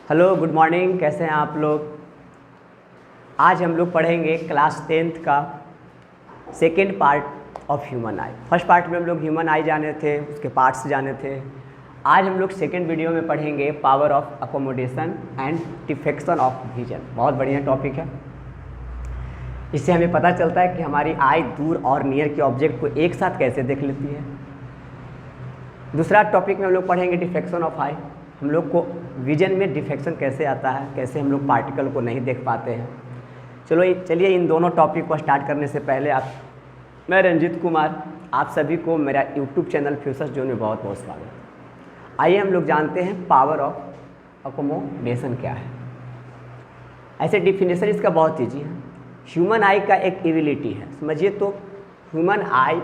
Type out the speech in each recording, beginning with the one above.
Hello, good morning. कैसे हैं आप लोग? आज हम लोग पढ़ेंगे क्लास 10th का second part of human I. First part में हम लोग ह्यूमन आई जाने थे, उसके पार्ट्स जाने थे। आज हम लोग सेकेंड वीडियो में पढ़ेंगे power of accommodation and defection of vision. बहुत बढ़िया टॉपिक है। इससे हमें पता चलता है कि हमारी आई दूर और नियर के ऑब्जेक्ट को एक साथ कैसे देख लेती है। दूसरा टॉपिक में हम लोग पढ़ेंगे डिफेक्शन ऑफ आई। हम लोग को विजन में डिफेक्शन कैसे आता है, कैसे हम लोग पार्टिकल को नहीं देख पाते हैं। चलिए इन दोनों टॉपिक को स्टार्ट करने से पहले मैं रंजीत कुमार, आप सभी को मेरा यूट्यूब चैनल फ्यूचर जोन में बहुत बहुत स्वागत है। आइए हम लोग जानते हैं पावर ऑफ अकोमोडेशन क्या है। ऐसे डिफिनेशन इसका बहुत ईजी है। ह्यूमन आई का एक एबिलिटी है, समझिए तो ह्यूमन आई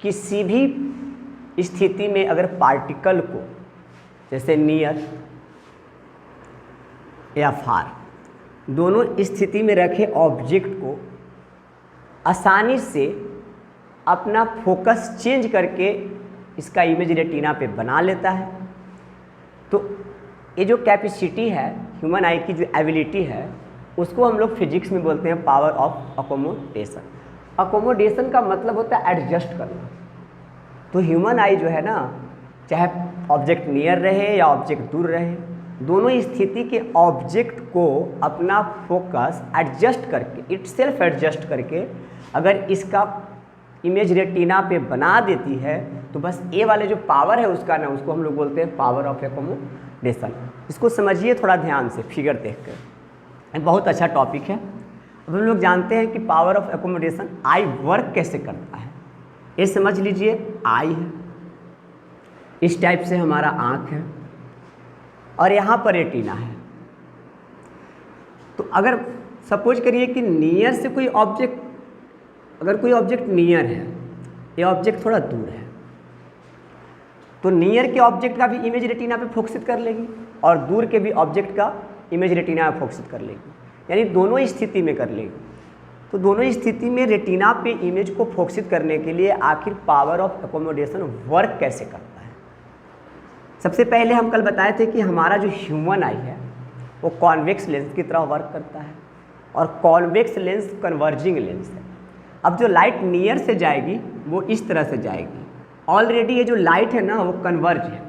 किसी भी स्थिति में अगर पार्टिकल को जैसे नियर या फार दोनों स्थिति में रखे ऑब्जेक्ट को आसानी से अपना फोकस चेंज करके इसका इमेज रेटिना पे बना लेता है। तो ये जो कैपेसिटी है ह्यूमन आई की, जो एबिलिटी है, उसको हम लोग फिजिक्स में बोलते हैं पावर ऑफ अकोमोडेशन। अकोमोडेशन का मतलब होता है एडजस्ट करना। तो ह्यूमन आई जो है ना, चाहे ऑब्जेक्ट नियर रहे या ऑब्जेक्ट दूर रहे, दोनों स्थिति के ऑब्जेक्ट को अपना फोकस एडजस्ट करके, इटसेल्फ एडजस्ट करके अगर इसका इमेज रेटिना पे बना देती है तो बस ये वाले जो पावर है उसका ना, उसको हम लोग बोलते हैं पावर ऑफ अकोमोडेशन। इसको समझिए थोड़ा ध्यान से, फिगर देख कर। बहुत अच्छा टॉपिक है। अब हम लोग जानते हैं कि power of accommodation I work कैसे करता है। ये समझ लीजिए, आई है, इस टाइप से हमारा आँख है और यहाँ पर रेटिना है। तो अगर सपोज करिए कि नियर से कोई ऑब्जेक्ट, अगर कोई ऑब्जेक्ट नियर है, ये ऑब्जेक्ट थोड़ा दूर है, तो नियर के ऑब्जेक्ट का भी इमेज रेटिना पे फोकसित कर लेगी और दूर के भी ऑब्जेक्ट का इमेज रेटिना पे फोकसित कर लेगी, यानी दोनों स्थिति में कर लेगी। तो दोनों स्थिति में रेटिना पे इमेज को फोकसित करने के लिए आखिर पावर ऑफ अकोमोडेशन वर्क कैसे करता है। सबसे पहले हम कल बताए थे कि हमारा जो ह्यूमन आई है वो कॉन्वेक्स लेंस की तरह वर्क करता है और कॉन्वेक्स लेंस कन्वर्जिंग लेंस है। अब जो लाइट नियर से जाएगी वो इस तरह से जाएगी। ऑलरेडी ये जो लाइट है ना वो कन्वर्ज है,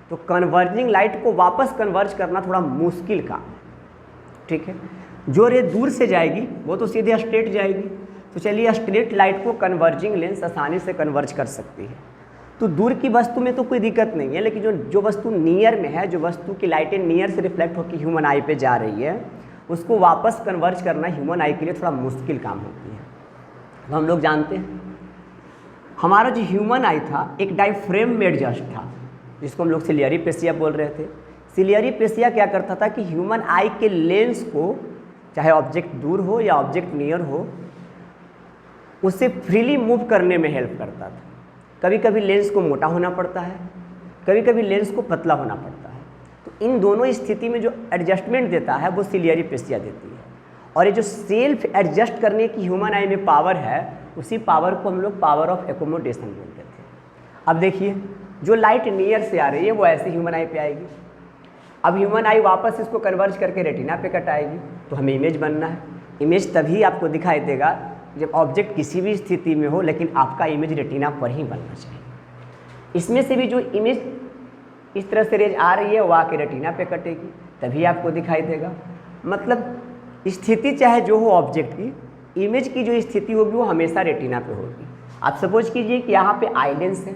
तो कन्वर्जिंग लाइट को वापस कन्वर्ज करना थोड़ा मुश्किल काम है, ठीक है। जो रे दूर से जाएगी वो तो सीधे स्ट्रेट जाएगी। तो चलिए, स्ट्रेट लाइट को कन्वर्जिंग लेंस आसानी से कन्वर्ज कर सकती है। तो दूर की वस्तु में तो कोई दिक्कत नहीं है, लेकिन जो वस्तु नियर में है, जो वस्तु की लाइटें नियर से रिफ्लेक्ट होकर ह्यूमन आई पे जा रही है, उसको वापस कन्वर्ज करना ह्यूमन आई के लिए थोड़ा मुश्किल काम होती है। तो हम लोग जानते हैं हमारा जो ह्यूमन आई था एक डायफ्रेम में एडजस्ट था, जिसको हम लोग सिलियरी पेशिया बोल रहे थे। सिलियरी पेशिया क्या करता था कि ह्यूमन आई के लेंस को, चाहे ऑब्जेक्ट दूर हो या ऑब्जेक्ट नियर हो, उसे फ्रीली मूव करने में हेल्प करता था। कभी कभी लेंस को मोटा होना पड़ता है, कभी कभी लेंस को पतला होना पड़ता है। तो इन दोनों स्थिति में जो एडजस्टमेंट देता है वो सिलियरी पेशिया देती है। और ये जो सेल्फ एडजस्ट करने की ह्यूमन आई में पावर है, उसी पावर को हम लोग पावर ऑफ अकोमोडेशन बोलते थे। अब देखिए, जो लाइट नियर से आ रही है वो ऐसे ह्यूमन आई पे आएगी। अब ह्यूमन आई वापस इसको कन्वर्ज करके रेटिना पे कटाएगी, तो हमें इमेज बनना है। इमेज तभी आपको दिखाई देगा जब ऑब्जेक्ट किसी भी स्थिति में हो, लेकिन आपका इमेज रेटिना पर ही बनना चाहिए। इसमें से भी जो इमेज इस तरह से रेज आ रही है वो आके रेटिना पे कटेगी, तभी आपको दिखाई देगा। मतलब स्थिति चाहे जो हो ऑब्जेक्ट की, इमेज की जो स्थिति होगी वो हमेशा रेटिना पे होगी। आप सपोज कीजिए कि यहाँ पे आई लेंस है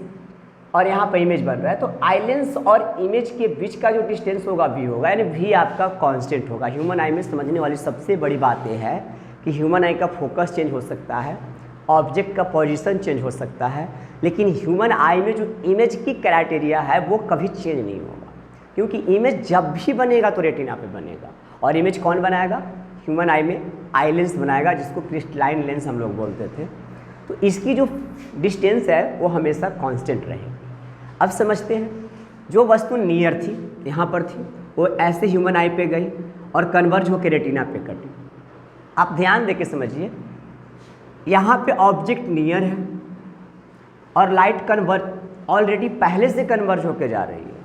और यहाँ पर इमेज बन रहा है, तो आई लेंस और इमेज के बीच का जो डिस्टेंस होगा वी होगा, यानी वी आपका कांस्टेंट होगा। ह्यूमन आई में समझने वाली सबसे बड़ी बात यह है कि ह्यूमन आई का फोकस चेंज हो सकता है, ऑब्जेक्ट का पोजीशन चेंज हो सकता है, लेकिन ह्यूमन आई में जो इमेज की क्राइटेरिया है वो कभी चेंज नहीं होगा, क्योंकि इमेज जब भी बनेगा तो रेटिना पे बनेगा। और इमेज कौन बनाएगा? ह्यूमन आई में आई लेंस बनाएगा, जिसको क्रिस्टलाइन लेंस हम लोग बोलते थे। तो इसकी जो डिस्टेंस है वो हमेशा कांस्टेंट रहेगी। अब समझते हैं, जो वस्तु नियर थी, यहाँ पर थी, वो ऐसे ह्यूमन आई पे गई और कन्वर्ज होकर रेटिना पे कटी। आप ध्यान देके समझिए, यहाँ पे ऑब्जेक्ट नियर है और लाइट कन्वर्ज ऑलरेडी पहले से कन्वर्ज होकर जा रही है,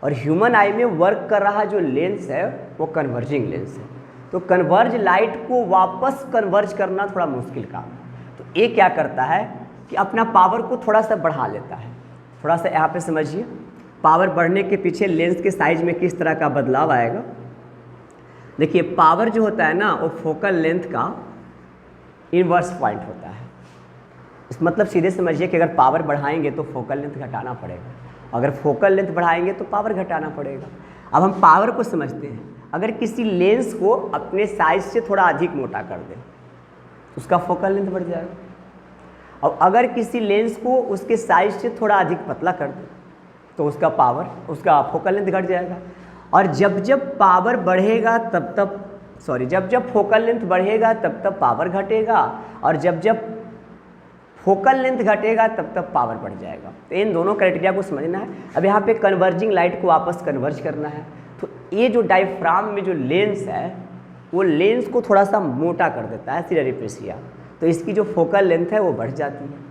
और ह्यूमन आई में वर्क कर रहा जो लेंस है वो कन्वर्जिंग लेंस है। तो कन्वर्ज लाइट को वापस कन्वर्ज करना थोड़ा मुश्किल काम है। तो ये क्या करता है कि अपना पावर को थोड़ा सा बढ़ा लेता है। थोड़ा सा यहाँ पे समझिए, पावर बढ़ने के पीछे लेंस के साइज में किस तरह का बदलाव आएगा। देखिए पावर जो होता है ना वो फोकल लेंथ का इन्वर्स पॉइंट होता है। इस मतलब सीधे समझिए कि अगर पावर बढ़ाएंगे तो फोकल लेंथ घटाना पड़ेगा, अगर फोकल लेंथ बढ़ाएंगे तो पावर घटाना पड़ेगा। अब हम पावर को समझते हैं, अगर किसी लेंस को अपने साइज से थोड़ा अधिक मोटा कर दें उसका फोकल लेंथ बढ़ जाएगा, और अगर किसी लेंस को उसके साइज से थोड़ा अधिक पतला कर दें तो उसका फोकल लेंथ घट जाएगा। और जब जब पावर बढ़ेगा जब जब फोकल लेंथ बढ़ेगा तब पावर घटेगा, और जब जब फोकल लेंथ घटेगा तब पावर बढ़ जाएगा। तो इन दोनों क्राइटेरिया को समझना है। अब यहाँ पे कन्वर्जिंग लाइट को वापस कन्वर्ज करना है, तो ये जो डायफ्राम में जो लेंस है वो लेंस को थोड़ा सा मोटा कर देता है सीलियरी पेशिया, तो इसकी जो फोकल लेंथ है वो बढ़ जाती है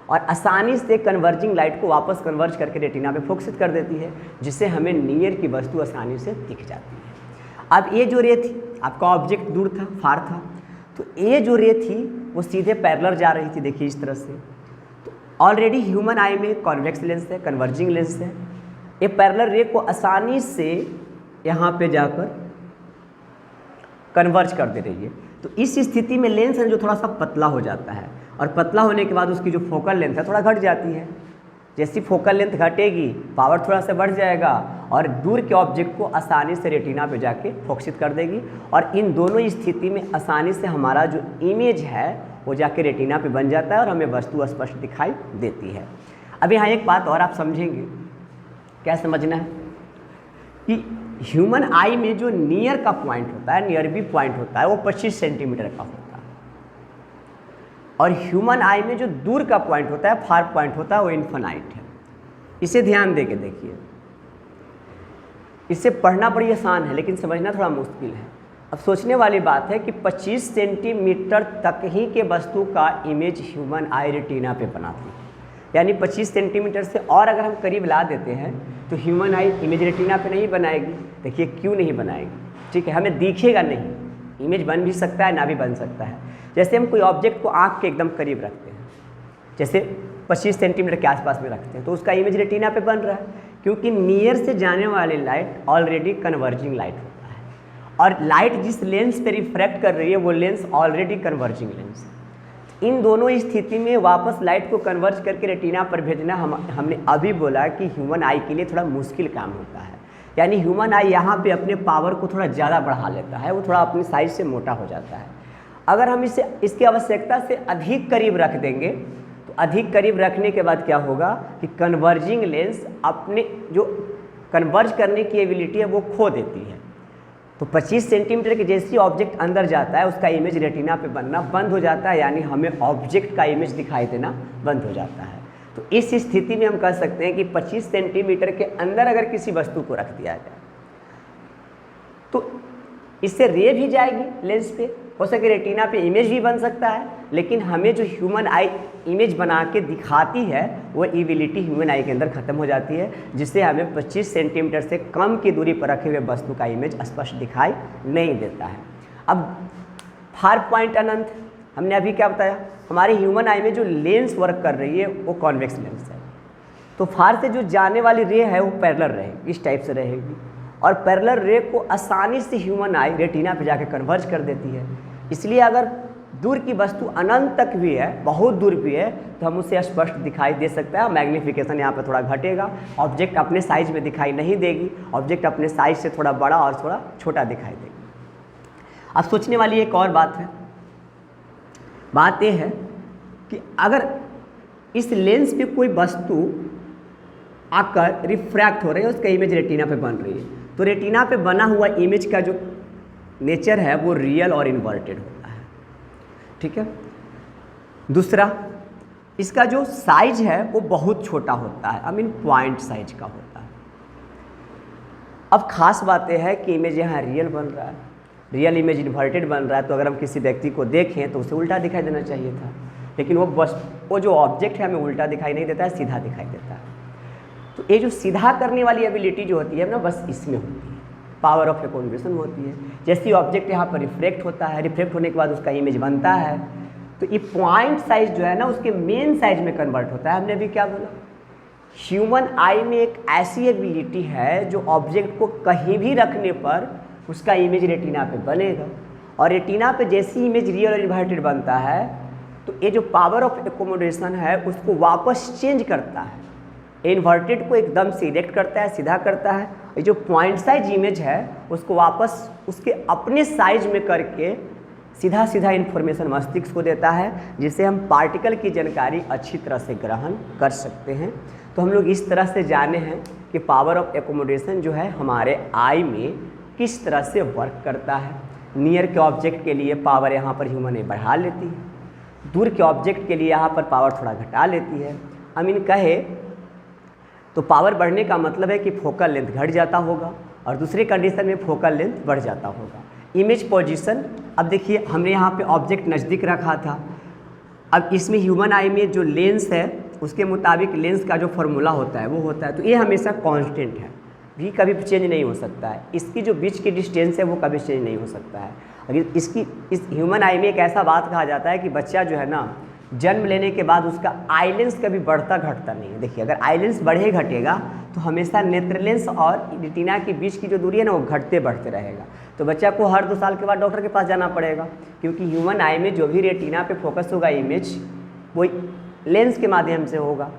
और आसानी से कन्वर्जिंग लाइट को वापस कन्वर्ज करके रेटिना पे फोकसित कर देती है, जिससे हमें नियर की वस्तु आसानी से दिख जाती है। अब ये जो रे थी, आपका ऑब्जेक्ट दूर था, फार था, तो ये जो रे थी वो सीधे पैरेलल जा रही थी। देखिए इस तरह से, तो ऑलरेडी ह्यूमन आई में कॉन्वेक्स लेंस है, कन्वर्जिंग लेंस है, ये पैरेलल रे को आसानी से यहाँ पे जाकर कन्वर्ज कर दे रही है। तो इस स्थिति में लेंस है जो थोड़ा सा पतला हो जाता है, और पतला होने के बाद उसकी जो फोकल लेंथ है थोड़ा घट जाती है। जैसी फोकल लेंथ घटेगी पावर थोड़ा सा बढ़ जाएगा और दूर के ऑब्जेक्ट को आसानी से रेटिना पे जाके फोकसित कर देगी, और इन दोनों स्थिति में आसानी से हमारा जो इमेज है वो जाके रेटिना पे बन जाता है और हमें वस्तु स्पष्ट दिखाई देती है। अब यहाँ एक बात और आप समझेंगे, क्या समझना है कि ह्यूमन आई में जो नियर का पॉइंट होता है, नियर बी पॉइंट होता है, वो 25 सेंटीमीटर का होता है, और ह्यूमन आई में जो दूर का पॉइंट होता है, फार पॉइंट होता है, वो इन्फिनाइट है। इसे ध्यान दे के देखिए, इसे पढ़ना बड़ी आसान है लेकिन समझना थोड़ा मुश्किल है। अब सोचने वाली बात है कि 25 सेंटीमीटर तक ही के वस्तु का इमेज ह्यूमन आई रेटिना पे बनाती है, यानी 25 सेंटीमीटर से और अगर हम करीब ला देते हैं तो ह्यूमन आई इमेज रेटिना पे नहीं बनाएगी। देखिए क्यों नहीं बनाएगी, ठीक है, हमें दिखेगा नहीं, इमेज बन भी सकता है ना भी बन सकता है। जैसे हम कोई ऑब्जेक्ट को आँख के एकदम करीब रखते हैं, जैसे 25 सेंटीमीटर के आसपास में रखते हैं, तो उसका इमेज रेटिना पे बन रहा है, क्योंकि नियर से जाने वाली लाइट ऑलरेडी कन्वर्जिंग लाइट होता है, और लाइट जिस लेंस पे रिफ्रैक्ट कर रही है वो लेंस ऑलरेडी कन्वर्जिंग लेंस है। इन दोनों स्थिति में वापस लाइट को कन्वर्ज करके रेटिना पर भेजना हमने अभी बोला कि ह्यूमन आई के लिए थोड़ा मुश्किल काम होता है, यानी ह्यूमन आई यहाँ पे अपने पावर को थोड़ा ज़्यादा बढ़ा लेता है, वो थोड़ा अपनी साइज से मोटा हो जाता है। अगर हम इसे इसकी आवश्यकता से अधिक करीब रख देंगे तो अधिक करीब रखने के बाद क्या होगा कि कन्वर्जिंग लेंस अपने जो कन्वर्ज करने की एबिलिटी है वो खो देती है। तो 25 सेंटीमीटर के जैसी ऑब्जेक्ट अंदर जाता है उसका इमेज रेटिना पे बनना बंद हो जाता है, यानी हमें ऑब्जेक्ट का इमेज दिखाई देना बंद हो जाता है। तो इस स्थिति में हम कह सकते हैं कि 25 सेंटीमीटर के अंदर अगर किसी वस्तु को रख दिया जाए तो इससे रे भी जाएगी लेंस पे, हो सके रेटिना पे इमेज भी बन सकता है, लेकिन हमें जो ह्यूमन आई इमेज बना के दिखाती है वो एबिलिटी ह्यूमन आई के अंदर खत्म हो जाती है, जिससे हमें 25 सेंटीमीटर से कम की दूरी पर रखे हुए वस्तु का इमेज स्पष्ट दिखाई नहीं देता है। अब फार पॉइंट अनंत, हमने अभी क्या बताया, हमारे ह्यूमन आई में जो लेंस वर्क कर रही है वो कॉन्वेक्स लेंस है, तो फार से जो जाने वाली रे है वो पैरेलल रहेगी, इस टाइप से रहेगी, और पैरेलल रे को आसानी से ह्यूमन आई रेटिना पे जाके कन्वर्ज कर देती है। इसलिए अगर दूर की वस्तु अनंत तक भी है, बहुत दूर भी है, तो हम उसे स्पष्ट दिखाई दे सकता है। मैग्नीफिकेशन यहाँ पे थोड़ा घटेगा, ऑब्जेक्ट अपने साइज में दिखाई नहीं देगी, ऑब्जेक्ट अपने साइज से थोड़ा बड़ा और थोड़ा छोटा दिखाई देगी। अब सोचने वाली एक और बात है, बात यह है कि अगर इस लेंस पे कोई वस्तु आकर रिफ्रैक्ट हो रही है, उसका इमेज रेटिना पे बन रही है, तो रेटिना पे बना हुआ इमेज का जो नेचर है वो रियल और इन्वर्टेड होता है, ठीक है। दूसरा, इसका जो साइज है वो बहुत छोटा होता है, आई मीन पॉइंट साइज का होता है। अब खास बात यह है कि इमेज यहाँ रियल बन रहा है, रियल इमेज इन्वर्टेड बन रहा है, तो अगर हम किसी व्यक्ति को देखें तो उसे उल्टा दिखाई देना चाहिए था, लेकिन वो जो ऑब्जेक्ट है हमें उल्टा दिखाई नहीं देता है, सीधा दिखाई देता है। तो तो ये जो सीधा करने वाली एबिलिटी जो होती है ना, बस इसमें होती है, पावर ऑफ एकोमोडेशन में होती है। जैसे ऑब्जेक्ट यहाँ पर रिफ्लेक्ट होता है, रिफ्लेक्ट होने के बाद उसका इमेज बनता है, तो ये पॉइंट साइज जो है ना उसके मेन साइज में कन्वर्ट होता है। हमने अभी क्या बोला, ह्यूमन आई में एक ऐसी एबिलिटी है जो ऑब्जेक्ट को कहीं भी रखने पर उसका इमेज रेटिना पे बनेगा, और रेटिना पे जैसी इमेज रियल और इन्वर्टेड बनता है तो ये जो पावर ऑफ एकोमोडेशन है उसको वापस चेंज करता है, इन्वर्टेड को एकदम सिलेक्ट करता है, सीधा करता है। ये जो पॉइंट साइज इमेज है उसको वापस उसके अपने साइज में करके सीधा सीधा इन्फॉर्मेशन मस्तिष्क को देता है, जिससे हम पार्टिकल की जानकारी अच्छी तरह से ग्रहण कर सकते हैं। तो हम लोग इस तरह से जाने हैं कि पावर ऑफ एकोमोडेशन जो है हमारे आई में किस तरह से वर्क करता है। नियर के ऑब्जेक्ट के लिए पावर यहाँ पर ह्यूमन बढ़ा लेती है, दूर के ऑब्जेक्ट के लिए यहाँ पर पावर थोड़ा घटा लेती है। हम इन कहे तो पावर बढ़ने का मतलब है कि फोकल लेंथ घट जाता होगा, और दूसरे कंडीशन में फोकल लेंथ बढ़ जाता होगा। इमेज पोजीशन, अब देखिए हमने यहाँ पे ऑब्जेक्ट नज़दीक रखा था, अब इसमें ह्यूमन आई में जो लेंस है उसके मुताबिक लेंस का जो फार्मूला होता है वो होता है, तो ये हमेशा कांस्टेंट है, भी कभी चेंज नहीं हो सकता है। इसकी जो बीच की डिस्टेंस है वो कभी चेंज नहीं हो सकता है। अगर इस ह्यूमन आई में एक ऐसा बात कहा जाता है कि बच्चा जो है ना जन्म लेने के बाद उसका आई लेंस कभी बढ़ता घटता नहीं है। देखिए अगर आई लेंस बढ़े घटेगा तो हमेशा नेत्र लेंस और रेटिना के बीच की जो दूरी है ना वो घटते बढ़ते रहेगा। तो बच्चा को हर 2 साल के बाद डॉक्टर के पास जाना पड़ेगा, क्योंकि ह्यूमन आई में जो भी रेटिना पे फोकस होगा इमेज वो लेंस के माध्यम से होगा।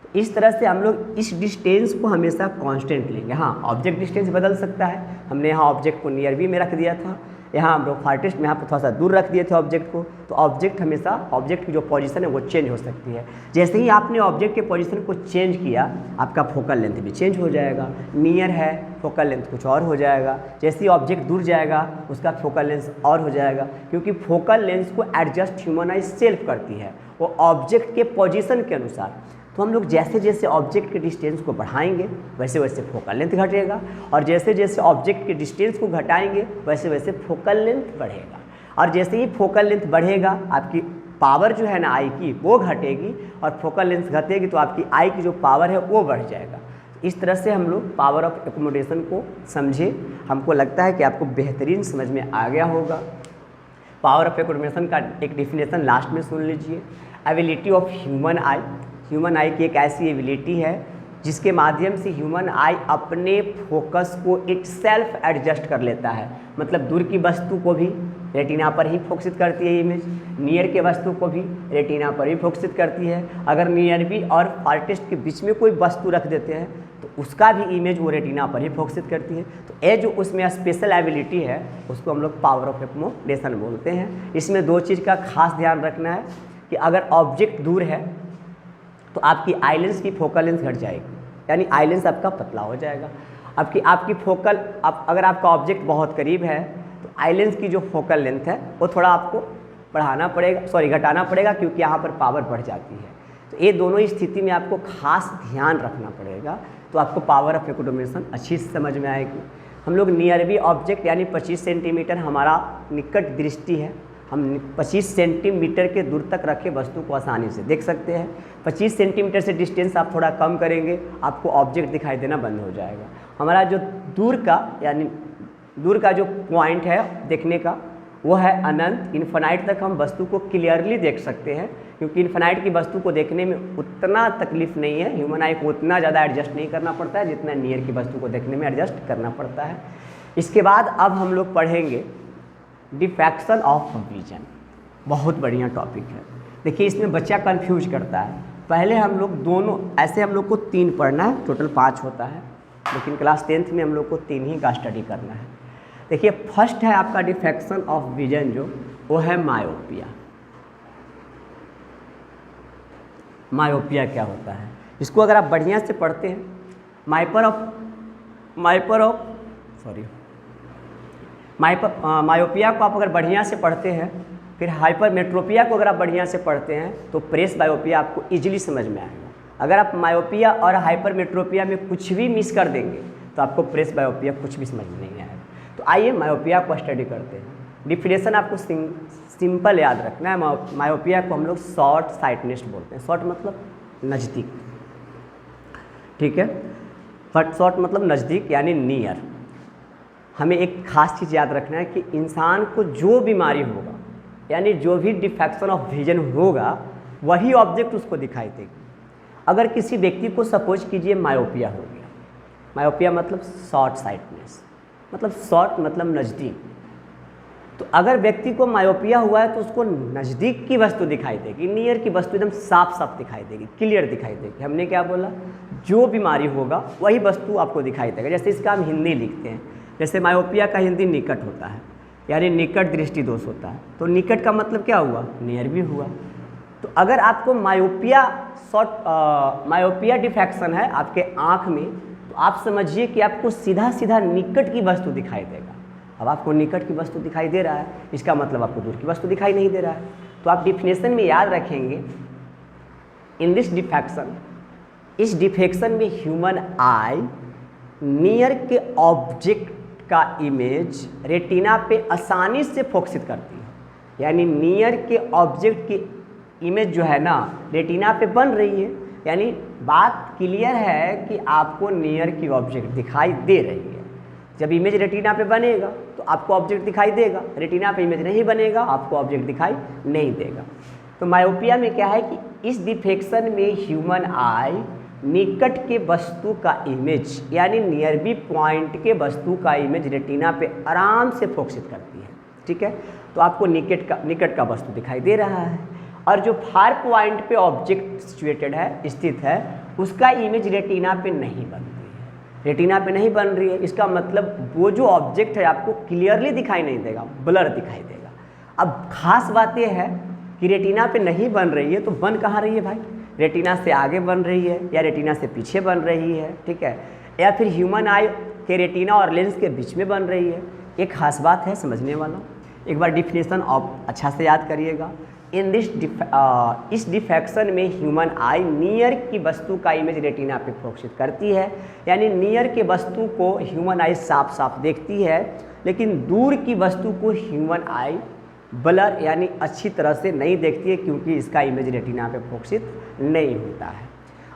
तो इस तरह से हम लोग इस डिस्टेंस को हमेशा कांस्टेंट लेंगे। हाँ, ऑब्जेक्ट डिस्टेंस बदल सकता है। हमने यहाँ ऑब्जेक्ट को नियर भी में रख दिया था, यहाँ हम लोग फार्टेस्ट में यहाँ पर थोड़ा सा दूर रख दिए थे ऑब्जेक्ट को, तो ऑब्जेक्ट हमेशा ऑब्जेक्ट की जो पोजीशन है वो चेंज हो सकती है। जैसे ही आपने ऑब्जेक्ट के पोजीशन को चेंज किया आपका फोकल लेंथ भी चेंज हो जाएगा। नियर है फोकल लेंथ कुछ और हो जाएगा, जैसे ही ऑब्जेक्ट दूर जाएगा उसका फोकल लेंथ और हो जाएगा, क्योंकि फोकल लेंथ को एडजस्ट ह्यूमन आई सेल्फ करती है वो ऑब्जेक्ट के पोजीशन के अनुसार। तो हम लोग जैसे जैसे ऑब्जेक्ट के डिस्टेंस को बढ़ाएंगे वैसे वैसे फोकल लेंथ घटेगा, और जैसे जैसे ऑब्जेक्ट के डिस्टेंस को घटाएंगे वैसे वैसे फोकल लेंथ बढ़ेगा। और जैसे ही फोकल लेंथ बढ़ेगा आपकी पावर जो है ना आई की वो घटेगी, और फोकल लेंथ घटेगी तो आपकी आई की जो पावर है वो बढ़ जाएगा। इस तरह से हम लोग पावर ऑफ एकोमोडेशन को समझे। हमको लगता है कि आपको बेहतरीन समझ में आ गया होगा। पावर ऑफ एकोमोडेशन का एक डिफिनेशन लास्ट में सुन लीजिए। Ability of human I, human आई की एक ऐसी एबिलिटी है जिसके माध्यम से ह्यूमन आई अपने फोकस को एक सेल्फ एडजस्ट कर लेता है। मतलब दूर की वस्तु को भी रेटिना पर ही फोकसित करती है इमेज, नियर के वस्तु को भी रेटिना पर ही फोकसित करती है। अगर नियर भी और फार्टेस्ट के बीच में कोई वस्तु रख देते हैं तो उसका भी इमेज वो रेटिना पर ही फोकसित करती है। तो ये जो उसमें स्पेशल एबिलिटी है उसको हम लोग पावर ऑफ एकोमोडेशन बोलते हैं। इसमें 2 चीज़ का खास ध्यान रखना है कि अगर ऑब्जेक्ट दूर है तो आपकी आई लेंस की फोकल लेंथ घट जाएगी, यानी आई लेंस आपका पतला हो जाएगा। आपकी फोकल अगर आपका ऑब्जेक्ट बहुत करीब है तो आई लेंस की जो फोकल लेंथ है वो थोड़ा आपको घटाना पड़ेगा, क्योंकि यहाँ पर पावर बढ़ जाती है। तो ये दोनों स्थिति में आपको खास ध्यान रखना पड़ेगा, तो आपको पावर ऑफ एकोमोडेशन अच्छी समझ में आएगी। हम लोग नियर भी ऑब्जेक्ट यानी 25 सेंटीमीटर हमारा निकट दृष्टि है, हम 25 सेंटीमीटर के दूर तक रखे वस्तु को आसानी से देख सकते हैं। 25 सेंटीमीटर से डिस्टेंस आप थोड़ा कम करेंगे आपको ऑब्जेक्ट दिखाई देना बंद हो जाएगा। हमारा जो दूर का जो पॉइंट है देखने का वो है अनंत, इन्फिनाइट तक हम वस्तु को क्लियरली देख सकते हैं, क्योंकि इन्फिनाइट की वस्तु को देखने में उतना तकलीफ नहीं है, ह्यूमन आई को उतना ज़्यादा एडजस्ट नहीं करना पड़ता है जितना नियर की वस्तु को देखने में एडजस्ट करना पड़ता है। इसके बाद अब हम लोग पढ़ेंगे डिफेक्शन ऑफ विजन। बहुत बढ़िया टॉपिक है। देखिए इसमें बच्चा कंफ्यूज करता है। पहले हम लोग दोनों ऐसे हम लोग को 3 पढ़ना है, टोटल 5 होता है, लेकिन क्लास 10th में हम लोग को 3 ही का स्टडी करना है। देखिए फर्स्ट है आपका डिफेक्शन ऑफ विजन, जो वो है मायोपिया। मायोपिया क्या होता है, इसको अगर आप बढ़िया से पढ़ते हैं, मायोपिया को आप अगर बढ़िया से पढ़ते हैं, फिर हाइपरमेट्रोपिया को अगर आप बढ़िया से पढ़ते हैं तो प्रेस बायोपिया आपको इजीली समझ में आएगा। अगर आप मायोपिया और हाइपरमेट्रोपिया में कुछ भी मिस कर देंगे तो आपको प्रेस बायोपिया कुछ भी समझ में नहीं आएगा। तो आइए मायोपिया को स्टडी करते हैं। डिफिनेशन आपको सिंपल याद रखना है। मायोपिया को हम लोग शॉर्ट साइटनेस बोलते हैं। शॉर्ट मतलब नज़दीक, ठीक है। शॉर्ट मतलब नज़दीक यानी नियर। हमें एक खास चीज़ याद रखना है कि इंसान को जो बीमारी होगा यानी जो भी डिफेक्शन ऑफ विजन होगा वही ऑब्जेक्ट उसको दिखाई देगी। अगर किसी व्यक्ति को सपोज कीजिए मायोपिया हो गया, मायोपिया मतलब शॉर्ट साइटनेस, मतलब शॉर्ट मतलब नज़दीक, तो अगर व्यक्ति को मायोपिया हुआ है तो उसको नज़दीक की वस्तु दिखाई देगी, नियर की वस्तु एकदम साफ साफ दिखाई देगी, क्लियर दिखाई देगी। हमने क्या बोला, जो बीमारी होगा वही वस्तु आपको दिखाई देगा। जैसे इसका हम हिंदी लिखते हैं, जैसे मायोपिया का हिंदी निकट होता है, यानी निकट दृष्टि दोष होता है, तो निकट का मतलब क्या हुआ, नियर भी हुआ। तो अगर आपको मायोपिया डिफेक्शन है आपके आँख में, तो आप समझिए कि आपको सीधा सीधा निकट की वस्तु दिखाई देगा। अब आपको निकट की वस्तु दिखाई दे रहा है, इसका मतलब आपको दूर की वस्तु दिखाई नहीं दे रहा है। तो आप डिफिनेशन में याद रखेंगे, इन दिस डिफेक्शन, इस डिफेक्शन में ह्यूमन आई नियर के ऑब्जेक्ट का इमेज रेटिना पे आसानी से फोकसित करती है, यानी नियर के ऑब्जेक्ट की इमेज जो है ना रेटिना पे बन रही है, यानी बात क्लियर है कि आपको नियर की ऑब्जेक्ट दिखाई दे रही है। जब इमेज रेटिना पे बनेगा तो आपको ऑब्जेक्ट दिखाई देगा, रेटिना पे इमेज नहीं बनेगा आपको ऑब्जेक्ट दिखाई नहीं देगा। तो मायोपिया में क्या है कि इस डिफेक्शन में ह्यूमन आई निकट के वस्तु का इमेज यानी नियर बी पॉइंट के वस्तु का इमेज रेटिना पे आराम से फोकसित करती है। ठीक है, तो आपको निकट का वस्तु दिखाई दे रहा है, और जो फार पॉइंट पे ऑब्जेक्ट सिचुएटेड है, स्थित है, उसका इमेज रेटिना पे नहीं बन रही है, रेटिना पे नहीं बन रही है। इसका मतलब वो जो ऑब्जेक्ट है आपको क्लियरली दिखाई नहीं देगा, ब्लर दिखाई देगा। अब खास बात यह है कि रेटिना पे नहीं बन रही है तो बन कहाँ रही है भाई, रेटिना से आगे बन रही है या रेटिना से पीछे बन रही है, ठीक है, या फिर ह्यूमन आई के रेटिना और लेंस के बीच में बन रही है। एक खास बात है समझने वाला, एक बार डिफिनेशन आप अच्छा से याद करिएगा। इन दिस इस डिफेक्शन में ह्यूमन आई नियर की वस्तु का इमेज रेटिना पे फोकसित करती है, यानी नियर के वस्तु को ह्यूमन आई साफ साफ देखती है, लेकिन दूर की वस्तु को ह्यूमन आई ब्लर यानी अच्छी तरह से नहीं देखती है, क्योंकि इसका इमेज रेटिना पे फोकसित नहीं होता है।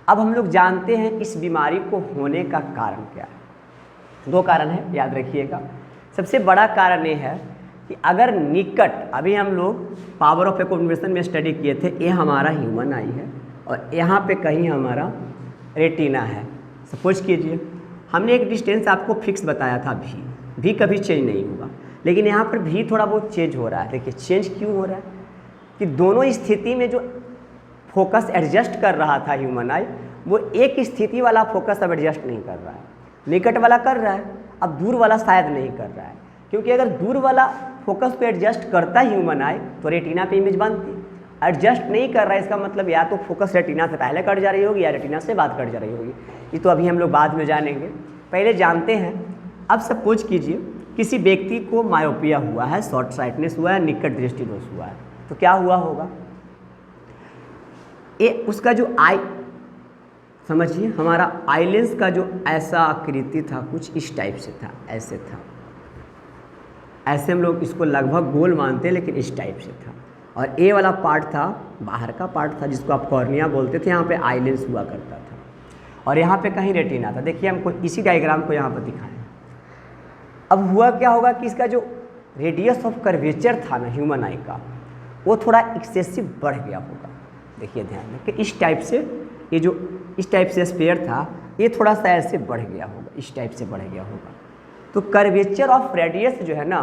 अब हम लोग जानते हैं इस बीमारी को होने का कारण क्या है। दो कारण है, याद रखिएगा। सबसे बड़ा कारण ये है कि अगर निकट, अभी हम लोग पावर ऑफ एकोमोडेशन में स्टडी किए थे, ये हमारा ह्यूमन आई है और यहाँ पे कहीं हमारा रेटिना है। सपोज कीजिए हमने एक डिस्टेंस आपको फिक्स बताया था, भी कभी चेंज नहीं होगा, लेकिन यहाँ पर भी थोड़ा बहुत चेंज हो रहा है। देखिए चेंज क्यों हो रहा है कि दोनों स्थिति में जो फोकस एडजस्ट कर रहा था ह्यूमन आई, वो एक स्थिति वाला फोकस अब एडजस्ट नहीं कर रहा है, निकट वाला कर रहा है, अब दूर वाला शायद नहीं कर रहा है। क्योंकि अगर दूर वाला फोकस पे एडजस्ट करता ह्यूमन आई तो रेटिना पे इमेज बनती, एडजस्ट नहीं कर रहा है, इसका मतलब या तो फोकस रेटिना से पहले कट जा रही होगी या रेटिना से बाद कट जा रही होगी। ये तो अभी हम लोग बाद में जानेंगे, पहले जानते हैं। अब सपोज कीजिए किसी व्यक्ति को मायोपिया हुआ है, शॉर्ट साइटनेस हुआ है, निकट दृष्टि दोष हुआ है, तो क्या हुआ होगा, ये उसका जो आई, समझिए हमारा आई लेंस का जो ऐसा आकृति था कुछ इस टाइप से था, ऐसे था, ऐसे हम लोग इसको लगभग गोल मानते हैं, लेकिन इस टाइप से था। और ए वाला पार्ट था बाहर का पार्ट था जिसको आप कॉर्निया बोलते थे, यहाँ पे आई लेंस हुआ करता था और यहाँ पे कहीं रेटिना था। देखिए हमको इसी डायग्राम को यहाँ पर दिखाएं। अब हुआ क्या होगा कि इसका जो रेडियस ऑफ कर्वेचर था ना ह्यूमन आई का, वो थोड़ा एक्सेसिव बढ़ गया होगा। देखिए ध्यान दें कि इस टाइप से, ये जो इस टाइप से स्फीयर था ये थोड़ा सा ऐसे बढ़ गया होगा, इस टाइप से बढ़ गया होगा। तो कर्वेचर ऑफ रेडियस जो है ना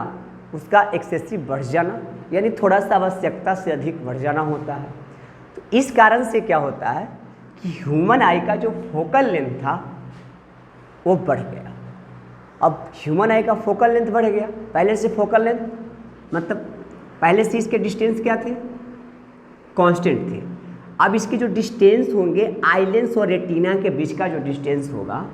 उसका एक्सेसिव बढ़ जाना, यानी थोड़ा सा आवश्यकता से अधिक बढ़ जाना होता है। तो इस कारण से क्या होता है कि ह्यूमन आई का जो फोकल लेंथ था वो बढ़ गया। अब ह्यूमन आई का फोकल लेंथ बढ़ गया, पहले से फोकल लेंथ मतलब पहले से इसके डिस्टेंस क्या थे, कांस्टेंट थे। अब इसके जो डिस्टेंस होंगे आई लेंस और रेटिना के बीच का जो डिस्टेंस होगा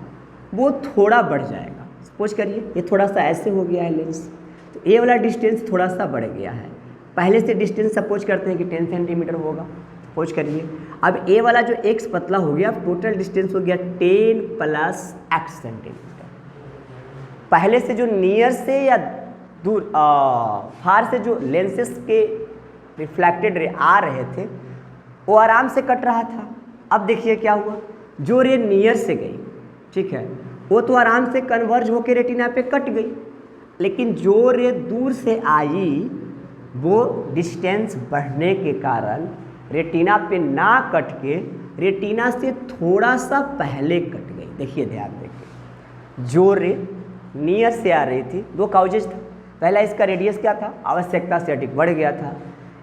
वो थोड़ा बढ़ जाएगा। सपोज करिए ये थोड़ा सा ऐसे हो गया है लेंस, तो ये वाला डिस्टेंस थोड़ा सा बढ़ गया है। पहले से डिस्टेंस सपोज करते हैं कि 10 सेंटीमीटर होगा, सपोज करिए। अब ए वाला जो एक्स पतला हो गया, अब टोटल डिस्टेंस हो गया 10 + x सेंटीमीटर। पहले से जो नियर से या दूर फार से जो लेंसेस के रिफ्लेक्टेड रे आ रहे थे वो आराम से कट रहा था। अब देखिए क्या हुआ, जो रे नियर से गई, ठीक है, वो तो आराम से कन्वर्ज होकर रेटिना पे कट गई, लेकिन जो रे दूर से आई वो डिस्टेंस बढ़ने के कारण रेटिना पे ना कट के रेटिना से थोड़ा सा पहले कट गई। देखिए ध्यान देखिए, जो रे नियर से आ रही थी, दो काउजेज था। पहला इसका रेडियस क्या था, आवश्यकता से अधिक बढ़ गया था।